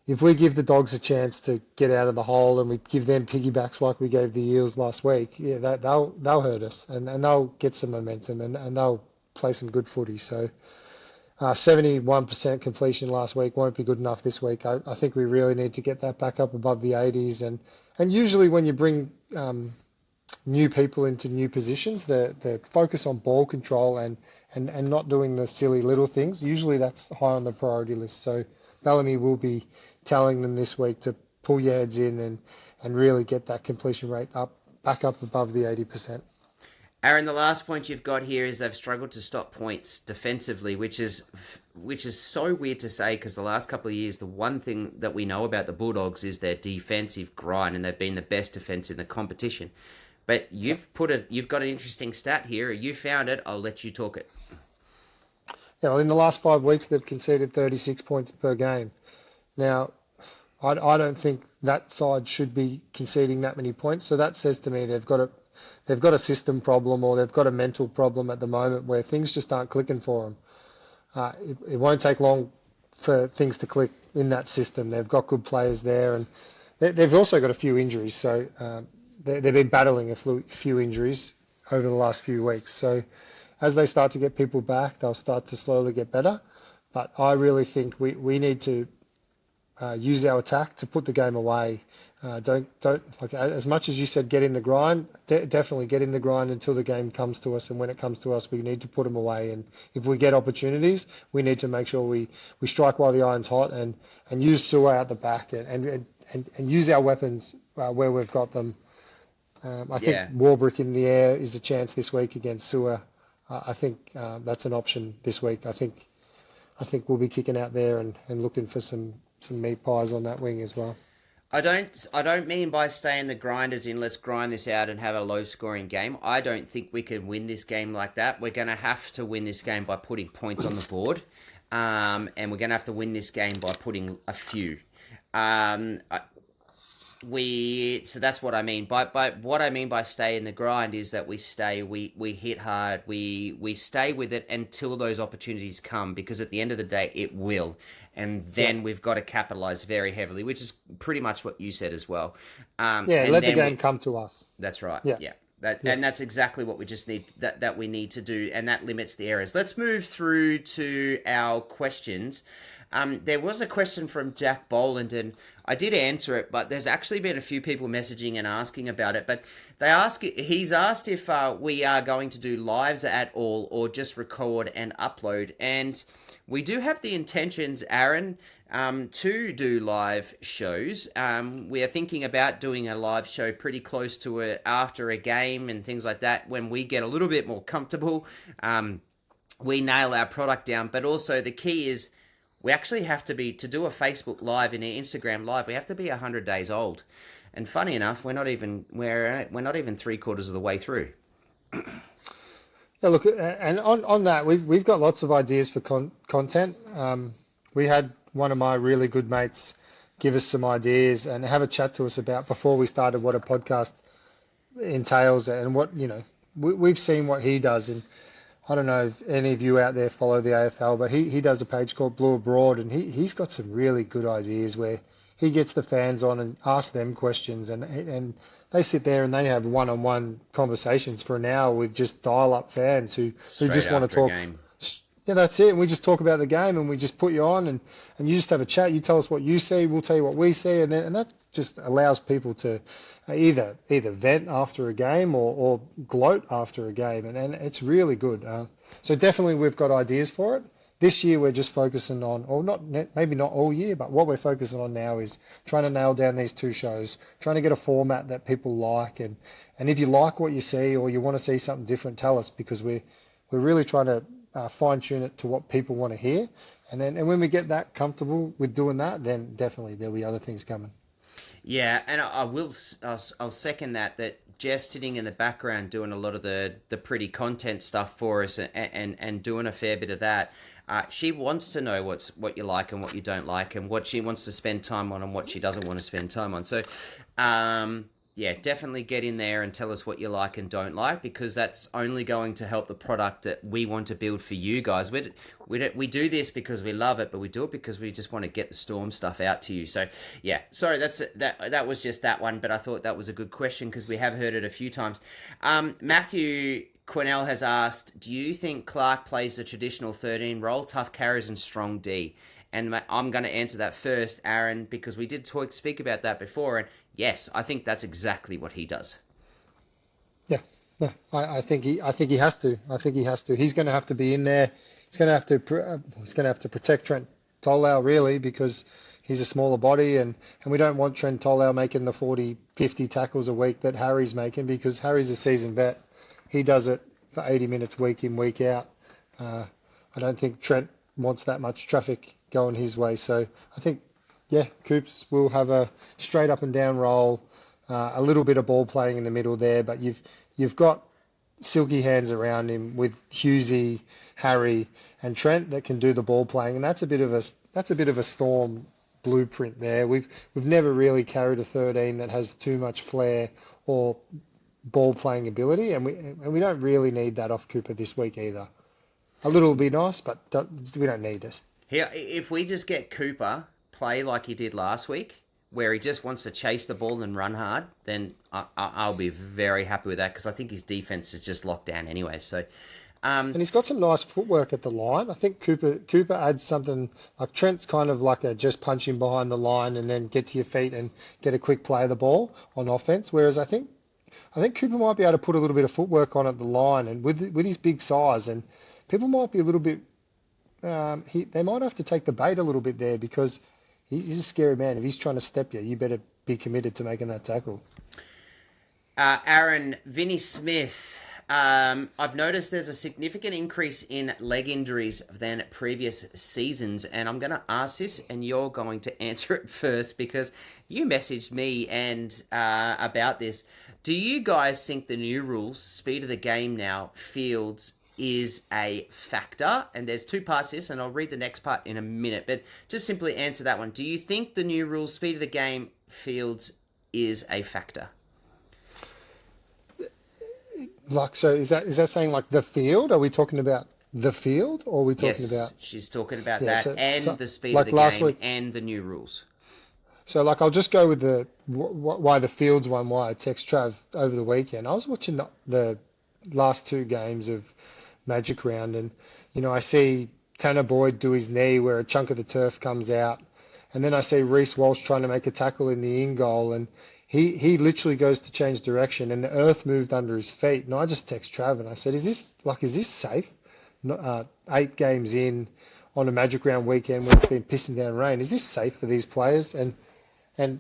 if we give the Dogs a chance to get out of the hole and we give them piggybacks like we gave the Eels last week, yeah, they'll hurt us, and they'll get some momentum, and they'll play some good footy. So 71% completion last week won't be good enough this week. I think we really need to get that back up above the 80s. And usually when you bring new people into new positions, the focus on ball control and not doing the silly little things, usually that's high on the priority list. So Bellamy will be telling them this week to pull your heads in and really get that completion rate back up above the 80%. Aaron, the last point you've got here is they've struggled to stop points defensively, which is so weird to say, because the last couple of years, the one thing that we know about the Bulldogs is their defensive grind, and they've been the best defense in the competition. But you've got an interesting stat here. You found it. I'll let you talk it. Yeah, well, in the last 5 weeks, they've conceded 36 points per game. Now, I don't think that side should be conceding that many points. So that says to me they've got a system problem, or they've got a mental problem at the moment where things just aren't clicking for them. It won't take long for things to click in that system. They've got good players there, and they've also got a few injuries. So they've been battling a few injuries over the last few weeks. So as they start to get people back, they'll start to slowly get better. But I really think we need to use our attack to put the game away. Don't like, as much as you said, get in the grind. Definitely get in the grind until the game comes to us, and when it comes to us, we need to put them away. And if we get opportunities, we need to make sure we strike while the iron's hot, and use Sua out the back, and use our weapons where we've got them. I think Warbrick in the air is a chance this week against Sua. I think that's an option this week. I think we'll be kicking out there and looking for some meat pies on that wing as well. I don't mean by staying the grind as in let's grind this out and have a low scoring game. I don't think we can win this game like that. We're going to have to win this game by putting points on the board. And we're going to have to win this game by putting a few. So that's what I mean. By what I mean by stay in the grind is that we hit hard, we stay with it until those opportunities come, because at the end of the day it will, and then we've got to capitalize very heavily, which is pretty much what you said as well. Let the game come to us. That's right. Yeah. And that's exactly what we just need that we need to do, and that limits the errors. Let's move through to our questions. There was a question from Jack Boland, and I did answer it, but there's actually been a few people messaging and asking about it. But he's asked if we are going to do lives at all, or just record and upload. And We do have the intentions, Aaron, to do live shows. We are thinking about doing a live show pretty close to it after a game and things like that when we get a little bit more comfortable. We nail our product down, but also the key is we actually have to be, to do a Facebook Live and an Instagram Live, we have to be 100 days old. And funny enough, we're not even three-quarters of the way through. Yeah, look, and on that, we've got lots of ideas for content. We had one of my really good mates give us some ideas and have a chat to us about before we started what a podcast entails and what, we've seen what he does. And I don't know if any of you out there follow the AFL, but he does a page called Blue Abroad, and he's got some really good ideas where he gets the fans on and asks them questions, and they sit there and they have one-on-one conversations for an hour with just dial-up fans who just want to talk. Yeah, that's it. And we just talk about the game, and we just put you on, and you just have a chat. You tell us what you see, we'll tell you what we see, and that just allows people to either vent after a game or gloat after a game, and it's really good. So definitely we've got ideas for it. This year we're just focusing on, or maybe not all year, but what we're focusing on now is trying to nail down these two shows, trying to get a format that people like, and if you like what you see or you want to see something different, tell us, because we're really trying to fine tune it to what people want to hear, and when we get that comfortable with doing that, then definitely there'll be other things coming. Yeah, and I'll second that Jess sitting in the background doing a lot of the pretty content stuff for us and doing a fair bit of that. She wants to know what you like and what you don't like, and what she wants to spend time on and what she doesn't want to spend time on. So, yeah, definitely get in there and tell us what you like and don't like, because that's only going to help the product that we want to build for you guys. We do this because we love it, but we do it because we just want to get the Storm stuff out to you. So, yeah, sorry, that was just that one, but I thought that was a good question because we have heard it a few times. Matthew Quinnell has asked, do you think Clark plays the traditional 13 role, tough carries and strong D? And I'm going to answer that first, Aaron, because we did speak about that before. And yes, I think that's exactly what he does. Yeah, I think he has to. I think he has to. He's going to have to be in there. He's going to have to protect Trent Tolau, really, because he's a smaller body, and we don't want Trent Tolau making the 40, 50 tackles a week that Harry's making, because Harry's a seasoned vet. He does it for 80 minutes week in, week out. I don't think Trent wants that much traffic going his way. So I think, yeah, Coops will have a straight up and down roll, a little bit of ball playing in the middle there, but you've got silky hands around him with Hughesy, Harry, and Trent that can do the ball playing, and that's a bit of a Storm blueprint there. We've never really carried a 13 that has too much flair or ball playing ability, and we don't really need that off Cooper this week either. A little will be nice, but we don't need it. Here, if we just get Cooper play like he did last week, where he just wants to chase the ball and run hard, then I'll be very happy with that, because I think his defense is just locked down anyway. So, and he's got some nice footwork at the line. I think Cooper adds something like Trent's kind of like a just punch him behind the line and then get to your feet and get a quick play of the ball on offense. Whereas I think Cooper might be able to put a little bit of footwork on at the line, and with his big size, and people might be a little bit. They might have to take the bait a little bit there, because he's a scary man. If he's trying to step you, you better be committed to making that tackle. Aaron, Vinnie Smith. I've noticed there's a significant increase in leg injuries than previous seasons, and I'm going to ask this, and you're going to answer it first, because you messaged me about this. Do you guys think the new rules, speed of the game now, fields, is a factor? And there's two parts to this, and I'll read the next part in a minute, but just simply answer that one. Do you think the new rules, speed of the game, fields, is a factor? Like, so is that saying like the field? Are we talking about the field, or are we talking about? She's talking about that, so the speed like of the game and the new rules. So, like, I'll just go with the why the fields won. Why I text Trav over the weekend. I was watching the last two games of Magic Round, and I see Tanner Boyd do his knee where a chunk of the turf comes out, and then I see Reece Walsh trying to make a tackle in the in goal, and he literally goes to change direction, and the earth moved under his feet. And I just text Trav and I said, "Is this safe? 8 games in, on a Magic Round weekend when it's been pissing down rain. Is this safe for these players? And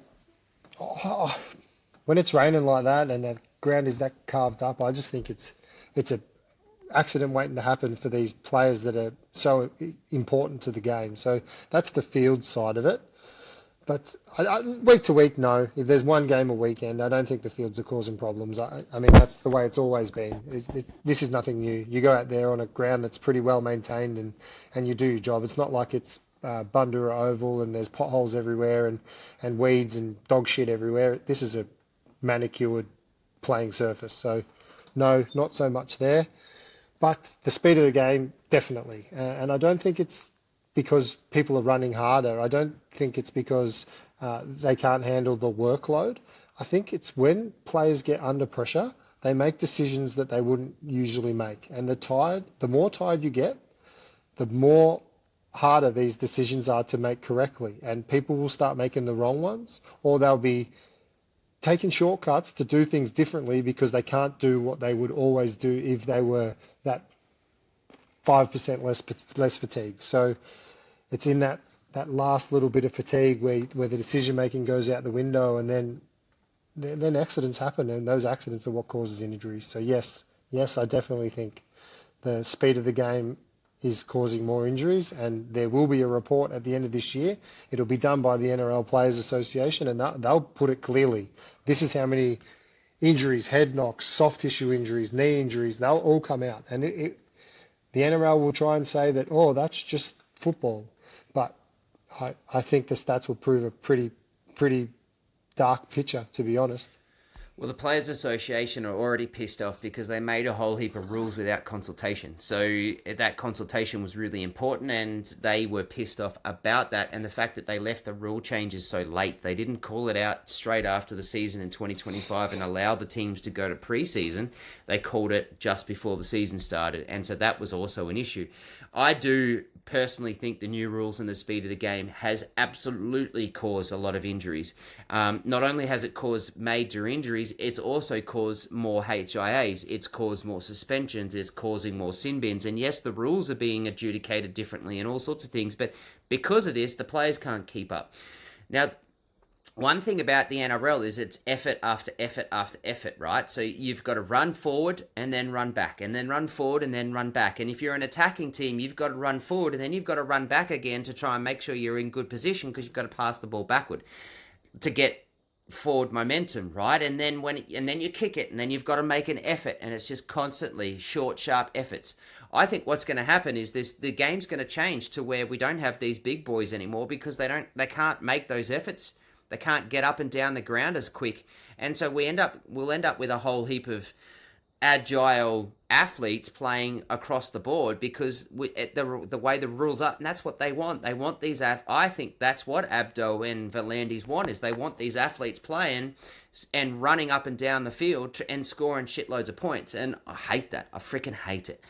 oh, when it's raining like that and the ground is that carved up, I just think it's a accident waiting to happen for these players that are so important to the game. So that's the field side of it. But week to week, no. If there's one game a weekend, I don't think the fields are causing problems. I mean, that's the way it's always been. This is nothing new. You go out there on a ground that's pretty well maintained and you do your job. It's not like it's Bundoora Oval and there's potholes everywhere and weeds and dog shit everywhere. This is a manicured playing surface. So, no, not so much there. But the speed of the game, definitely. And I don't think it's because people are running harder. I don't think it's because they can't handle the workload. I think it's when players get under pressure, they make decisions that they wouldn't usually make. And the more tired you get, the more harder these decisions are to make correctly. And people will start making the wrong ones, or they'll be taking shortcuts to do things differently because they can't do what they would always do if they were that 5% less fatigued. So it's in that last little bit of fatigue where the decision making goes out the window, and then accidents happen, and those accidents are what causes injuries. So yes, I definitely think the speed of the game is causing more injuries, and there will be a report at the end of this year. It'll be done by the NRL Players Association, and they'll put it clearly. This is how many injuries, head knocks, soft tissue injuries, knee injuries, they'll all come out. And the NRL will try and say that, oh, that's just football. But I think the stats will prove a pretty dark picture, to be honest. Well, the Players Association are already pissed off because they made a whole heap of rules without consultation. So that consultation was really important, and they were pissed off about that, and the fact that they left the rule changes so late. They didn't call it out straight after the season in 2025 and allow the teams to go to pre-season. They called it just before the season started, and so that was also an issue. I do personally think the new rules and the speed of the game has absolutely caused a lot of injuries. Not only has it caused major injuries, it's also caused more HIAs, it's caused more suspensions, it's causing more sin bins, and yes, the rules are being adjudicated differently and all sorts of things, but because of this, the players can't keep up. Now, one thing about the NRL is it's effort after effort after effort, right? So you've got to run forward and then run back, and then run forward and then run back. And if you're an attacking team, you've got to run forward and then you've got to run back again to try and make sure you're in good position because you've got to pass the ball backward to get forward momentum, right? And then you kick it, and then you've got to make an effort, and it's just constantly short, sharp efforts. I think what's going to happen is the game's going to change to where we don't have these big boys anymore because they can't make those efforts. They can't get up and down the ground as quick. And so we'll end up with a whole heap of agile athletes playing across the board because the way the rules are, and that's what they want. They want these I think that's what Abdo and Volandis want, is they want these athletes playing and running up and down the field and scoring shitloads of points. And I hate that. I freaking hate it.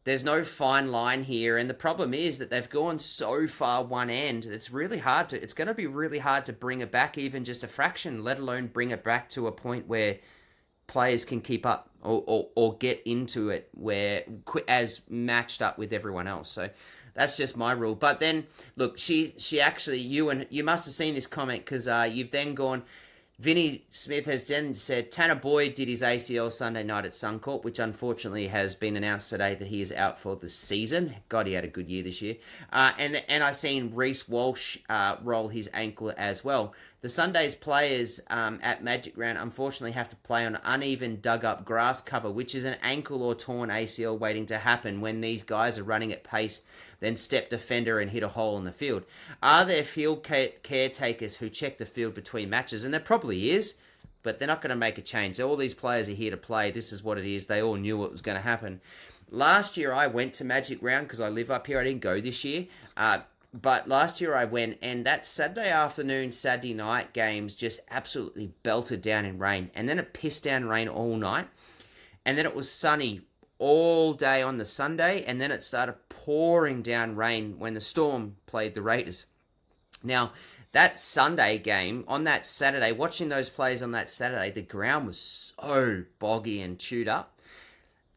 There's no fine line here, and the problem is that they've gone so far one end. It's going to be really hard to bring it back even just a fraction, let alone bring it back to a point where players can keep up or get into it where as matched up with everyone else. So that's just my rule. But then look, she actually, you must have seen this comment because you've then gone. Vinny Smith has then said Tanner Boyd did his ACL Sunday night at Suncorp, which unfortunately has been announced today that he is out for the season. God, he had a good year this year. And I seen Reece Walsh roll his ankle as well. The Sunday's players at Magic Round unfortunately have to play on uneven dug-up grass cover, which is an ankle or torn ACL waiting to happen when these guys are running at pace, then step defender and hit a hole in the field. Are there field caretakers who check the field between matches? And there probably is, but they're not going to make a change. All these players are here to play. This is what it is. They all knew what was going to happen. Last year I went to Magic Round because I live up here. I didn't go this year. But last year I went, and that Saturday afternoon, Saturday night games just absolutely belted down in rain. And then it pissed down rain all night. And then it was sunny all day on the Sunday. And then it started pouring down rain when the Storm played the Raiders. Now, that Sunday game, on that Saturday, watching those players on that Saturday, the ground was so boggy and chewed up.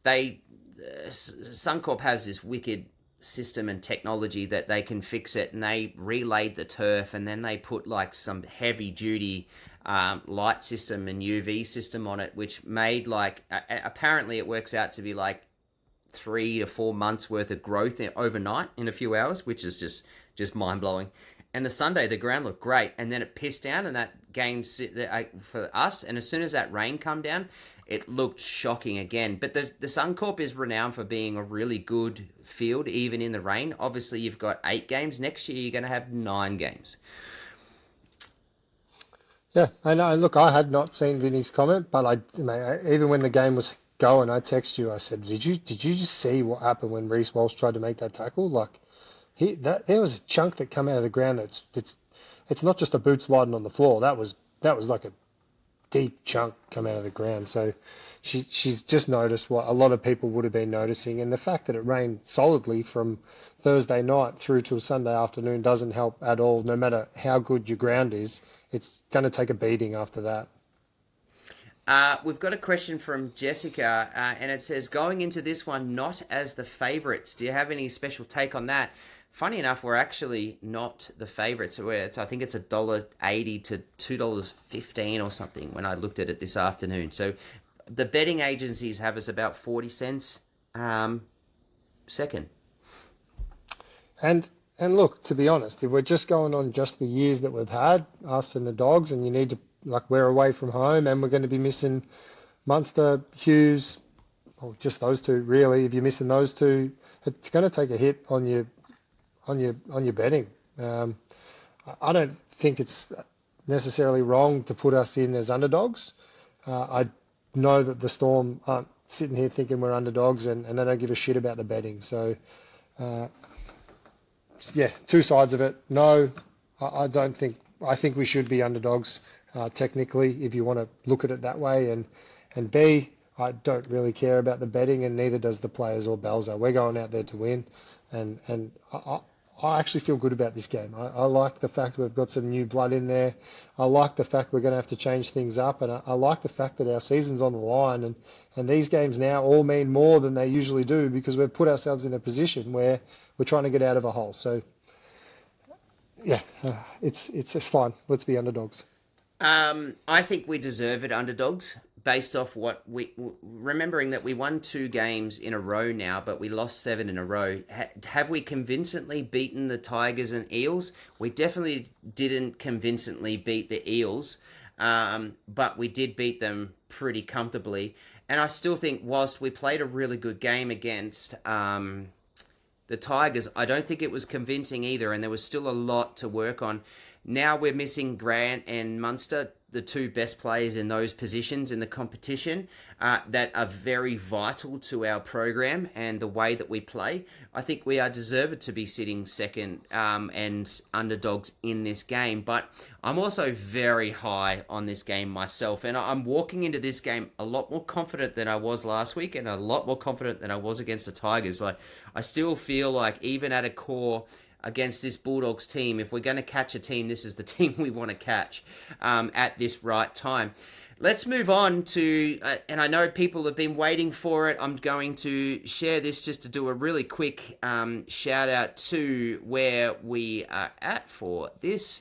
Suncorp has this wicked system and technology that they can fix it, and they relayed the turf, and then they put like some heavy duty light system and UV system on it, which made like apparently it works out to be like 3 to 4 months worth of growth overnight in a few hours, which is just mind blowing. And the Sunday, the ground looked great, and then it pissed down, and that game for us. And as soon as that rain come down, it looked shocking again. But the Suncorp is renowned for being a really good field, even in the rain. Obviously, you've got 8 games. Next year, you're going to have 9 games. Yeah, I know. Look, I had not seen Vinny's comment, but even when the game was going, I texted you. I said, "Did you just see what happened when Reece Walsh tried to make that tackle? Like, there was a chunk that come out of the ground. It's not just a boot sliding on the floor. That was like a deep chunk come out of the ground. So she's just noticed what a lot of people would have been noticing, and the fact that it rained solidly from Thursday night through to Sunday afternoon doesn't help at all. No matter how good your ground is, it's going to take a beating after that. We've got a question from Jessica, and it says, going into this one not as the favourites, do you have any special take on that? Funny enough, we're actually not the favourites. I think it's $1.80 to $2.15 or something when I looked at it this afternoon. So the betting agencies have us about 40 cents second. And look, to be honest, if we're just going on just the years that we've had, us and the Dogs, and you need to, like, we're away from home and we're going to be missing Munster, Hughes, or just those two really. If you're missing those two, it's going to take a hit on your betting. I don't think it's necessarily wrong to put us in as underdogs. I know that the Storm aren't sitting here thinking we're underdogs, and they don't give a shit about the betting. So, yeah, two sides of it. No, I don't think. I think we should be underdogs technically, if you want to look at it that way. And B, I don't really care about the betting, and neither does the players or Belzer. We're going out there to win, and I actually feel good about this game. I like the fact we've got some new blood in there. I like the fact we're going to have to change things up, and I like the fact that our season's on the line, and these games now all mean more than they usually do because we've put ourselves in a position where we're trying to get out of a hole. So, yeah, it's fine. Let's be underdogs. I think we deserve it underdogs based off remembering that we won 2 games in a row now, but we lost 7 in a row. Have we convincingly beaten the Tigers and Eels? We definitely didn't convincingly beat the Eels, but we did beat them pretty comfortably. And I still think whilst we played a really good game against the Tigers, I don't think it was convincing either, and there was still a lot to work on. Now we're missing Grant and Munster, the 2 best players in those positions in the competition that are very vital to our program and the way that we play. I think we are deserved to be sitting second and underdogs in this game, but I'm also very high on this game myself, and I'm walking into this game a lot more confident than I was last week and a lot more confident than I was against the Tigers. Like, I still feel like even at a core against this Bulldogs team, if we're going to catch a team, this is the team we want to catch at this right time. Let's move on to, and I know people have been waiting for it, I'm going to share this just to do a really quick shout out to where we are at for this.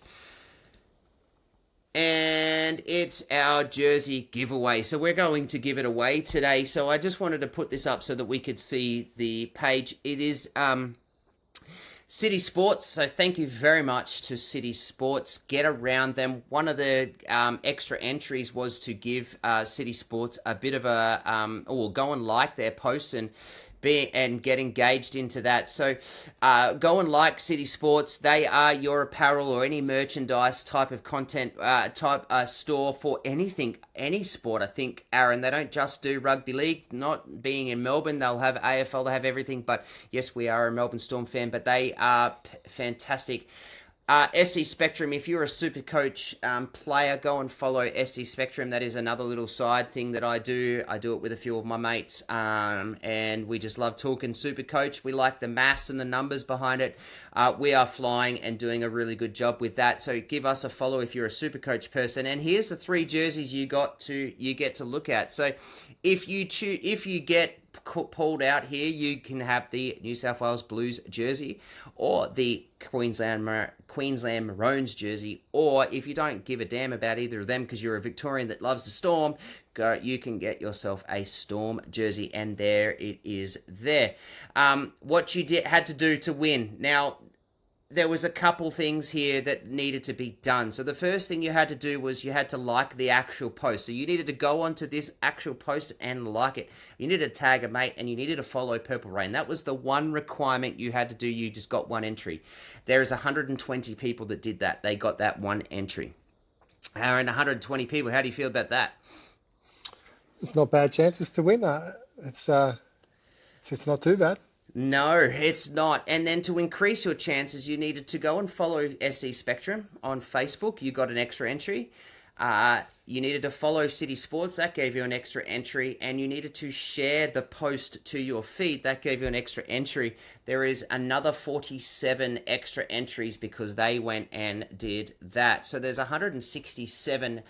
And it's our jersey giveaway. So we're going to give it away today. So I just wanted to put this up so that we could see the page. It is City Sports, so thank you very much to City Sports. Get around them. One of the extra entries was to give City Sports a bit of a, go and like their posts and get engaged into that. So go and like City Sports. They are your apparel or any merchandise type of content store for anything, any sport. I think, Aaron, they don't just do rugby league. Not being in Melbourne, they'll have AFL, they have everything. But yes, we are a Melbourne Storm fan, but they are fantastic. SC Spectrum, if you're a Supercoach player, go and follow SC Spectrum. That is another little side thing that I do. I do it with a few of my mates, and we just love talking Supercoach. We like the maths and the numbers behind it. We are flying and doing a really good job with that. So give us a follow if you're a Supercoach person. And here's the 3 jerseys you get to look at. So if you get pulled out here, you can have the New South Wales Blues jersey or the Queensland Maroons jersey, or if you don't give a damn about either of them because you're a Victorian that loves the Storm, you can get yourself a Storm jersey, and there it is there. What you had to do to win. Now, there was a couple things here that needed to be done. So the first thing you had to do was you had to like the actual post. So you needed to go onto this actual post and like it. You needed to tag a mate, and you needed to follow Purple Rain. That was the one requirement you had to do. You just got one entry. There is 120 people that did that. They got that one entry. Aaron, 120 people. How do you feel about that? It's not bad chances to win. It's not too bad. No, it's not. And then to increase your chances, you needed to go and follow SC Spectrum on Facebook. You got an extra entry. You needed to follow City Sports. That gave you an extra entry. And you needed to share the post to your feed. That gave you an extra entry. There is another 47 extra entries because they went and did that. So there's 167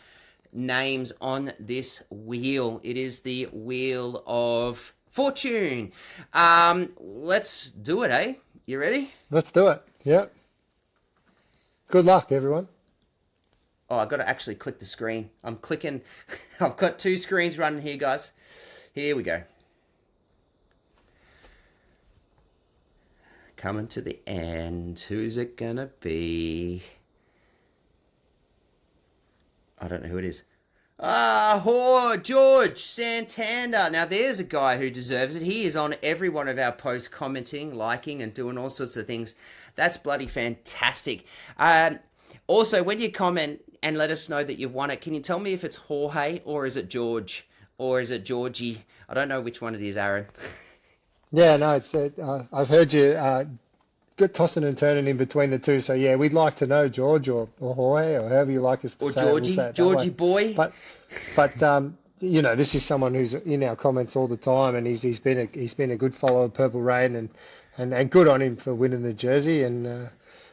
names on this wheel. It is the Wheel of Fortune. Let's do it, eh? You ready? Let's do it. Yep. Good luck, everyone. Oh, I've got to actually click the screen. I'm clicking. I've got two screens running here, guys. Here we go. Coming to the end. Who's it gonna be? I don't know who it is. George Santander. Now, there's a guy who deserves it. He is on every one of our posts, commenting, liking, and doing all sorts of things. That's bloody fantastic. Also, when you comment and let us know that you've won it, can you tell me if it's Jorge or is it George or is it Georgie? I don't know which one it is, Aaron. Yeah, no, it's. I've heard you good tossing and turning in between the two. So yeah, we'd like to know George or Jorge or however you like us to say Georgie, it. We'll say it Georgie boy. But this is someone who's in our comments all the time, and he's been a good follower of Purple Rain, and good on him for winning the jersey. And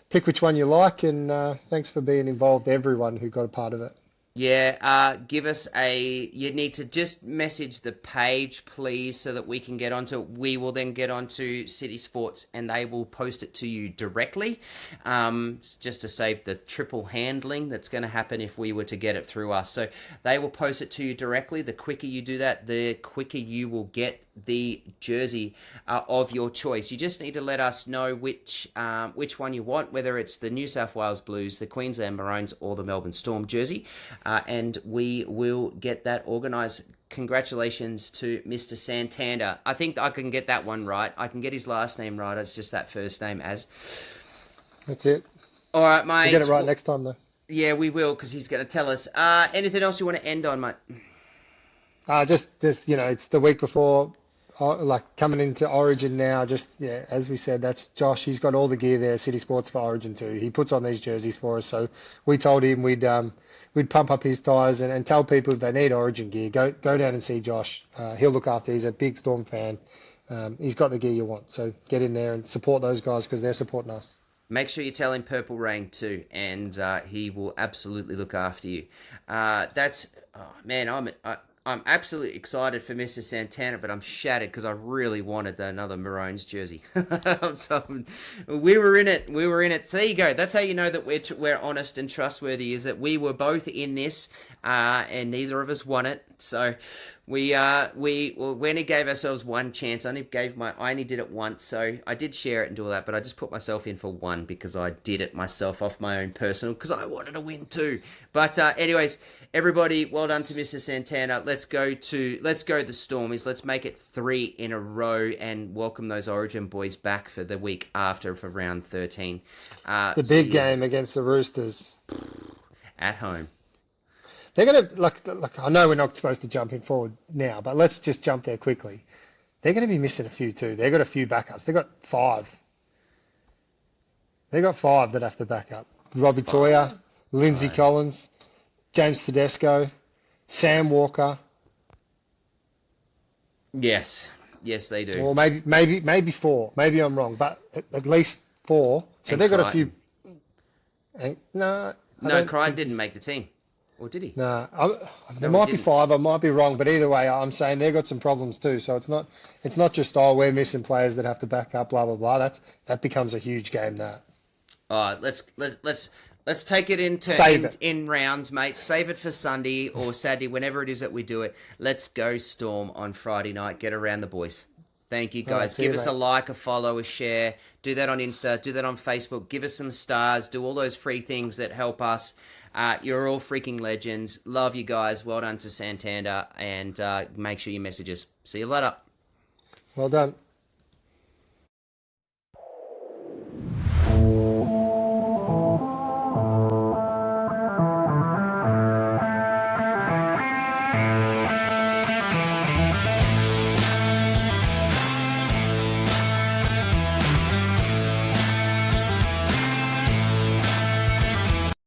pick which one you like, and thanks for being involved, everyone who got a part of it. Yeah, give us you need to just message the page, please, so that we can get onto it. We will then get onto City Sports and they will post it to you directly, just to save the triple handling that's going to happen if we were to get it through us. So they will post it to you directly. The quicker you do that, the quicker you will get the jersey of your choice. You just need to let us know which one you want, whether it's the New South Wales Blues, the Queensland Maroons, or the Melbourne Storm jersey, and we will get that organised. Congratulations to Mr. Santander. I think I can get that one right. I can get his last name right. It's just that first name as. That's it. All right, mate. We'll get it right next time, though. Yeah, we will, because he's going to tell us. Anything else you want to end on, mate? Just it's the week before. Like coming into Origin now, as we said, that's Josh. He's got all the gear there, City Sports for Origin too. He puts on these jerseys for us, so we told him we'd pump up his tyres and tell people if they need Origin gear, go down and see Josh. He'll look after. He's a big Storm fan. He's got the gear you want, so get in there and support those guys because they're supporting us. Make sure you tell him Purple Rain too, and he will absolutely look after you. I'm absolutely excited for Mr. Santana, but I'm shattered because I really wanted another Maroons jersey. So we were in it. So there you go. That's how you know that we're honest and trustworthy, is that we were both in this, and neither of us won it. So we only gave ourselves one chance. I only did it once, so I did share it and do all that, but I just put myself in for one because I did it myself off my own personal, because I wanted to win too. But anyways, everybody, well done to Mr. Santana. Let's go the Stormies. Let's make it 3 in a row and welcome those Origin boys back for the week after for round 13. The big game against the Roosters at home. They're going to, like, I know we're not supposed to jump in forward now, but let's just jump there quickly. They're going to be missing a few too. They've got a few backups. They've got 5. They've got 5 that have to back up. Robbie Toya, Lindsay Collins, James Tedesco, Sam Walker. Yes, they do. Or maybe 4. Maybe I'm wrong, but at least 4. So they've got a few. No, Crichton didn't make the team. Or did he? Nah, there No, he might be didn't. 5. I might be wrong, but either way, I'm saying they've got some problems too. So it's not just we're missing players that have to back up, blah blah blah. That becomes a huge game. That All right, let's take it save it. in rounds, mate. Save it for Sunday or Saturday, whenever it is that we do it. Let's go Storm on Friday night. Get around the boys. Thank you, All right, guys. see Give you, us a mate. like, a follow, a share. Do that on Insta. Do that on Facebook. Give us some stars. Do all those free things that help us. You're all freaking legends. Love you guys. Well done to Santander. And make sure you message us. See you later. Well done.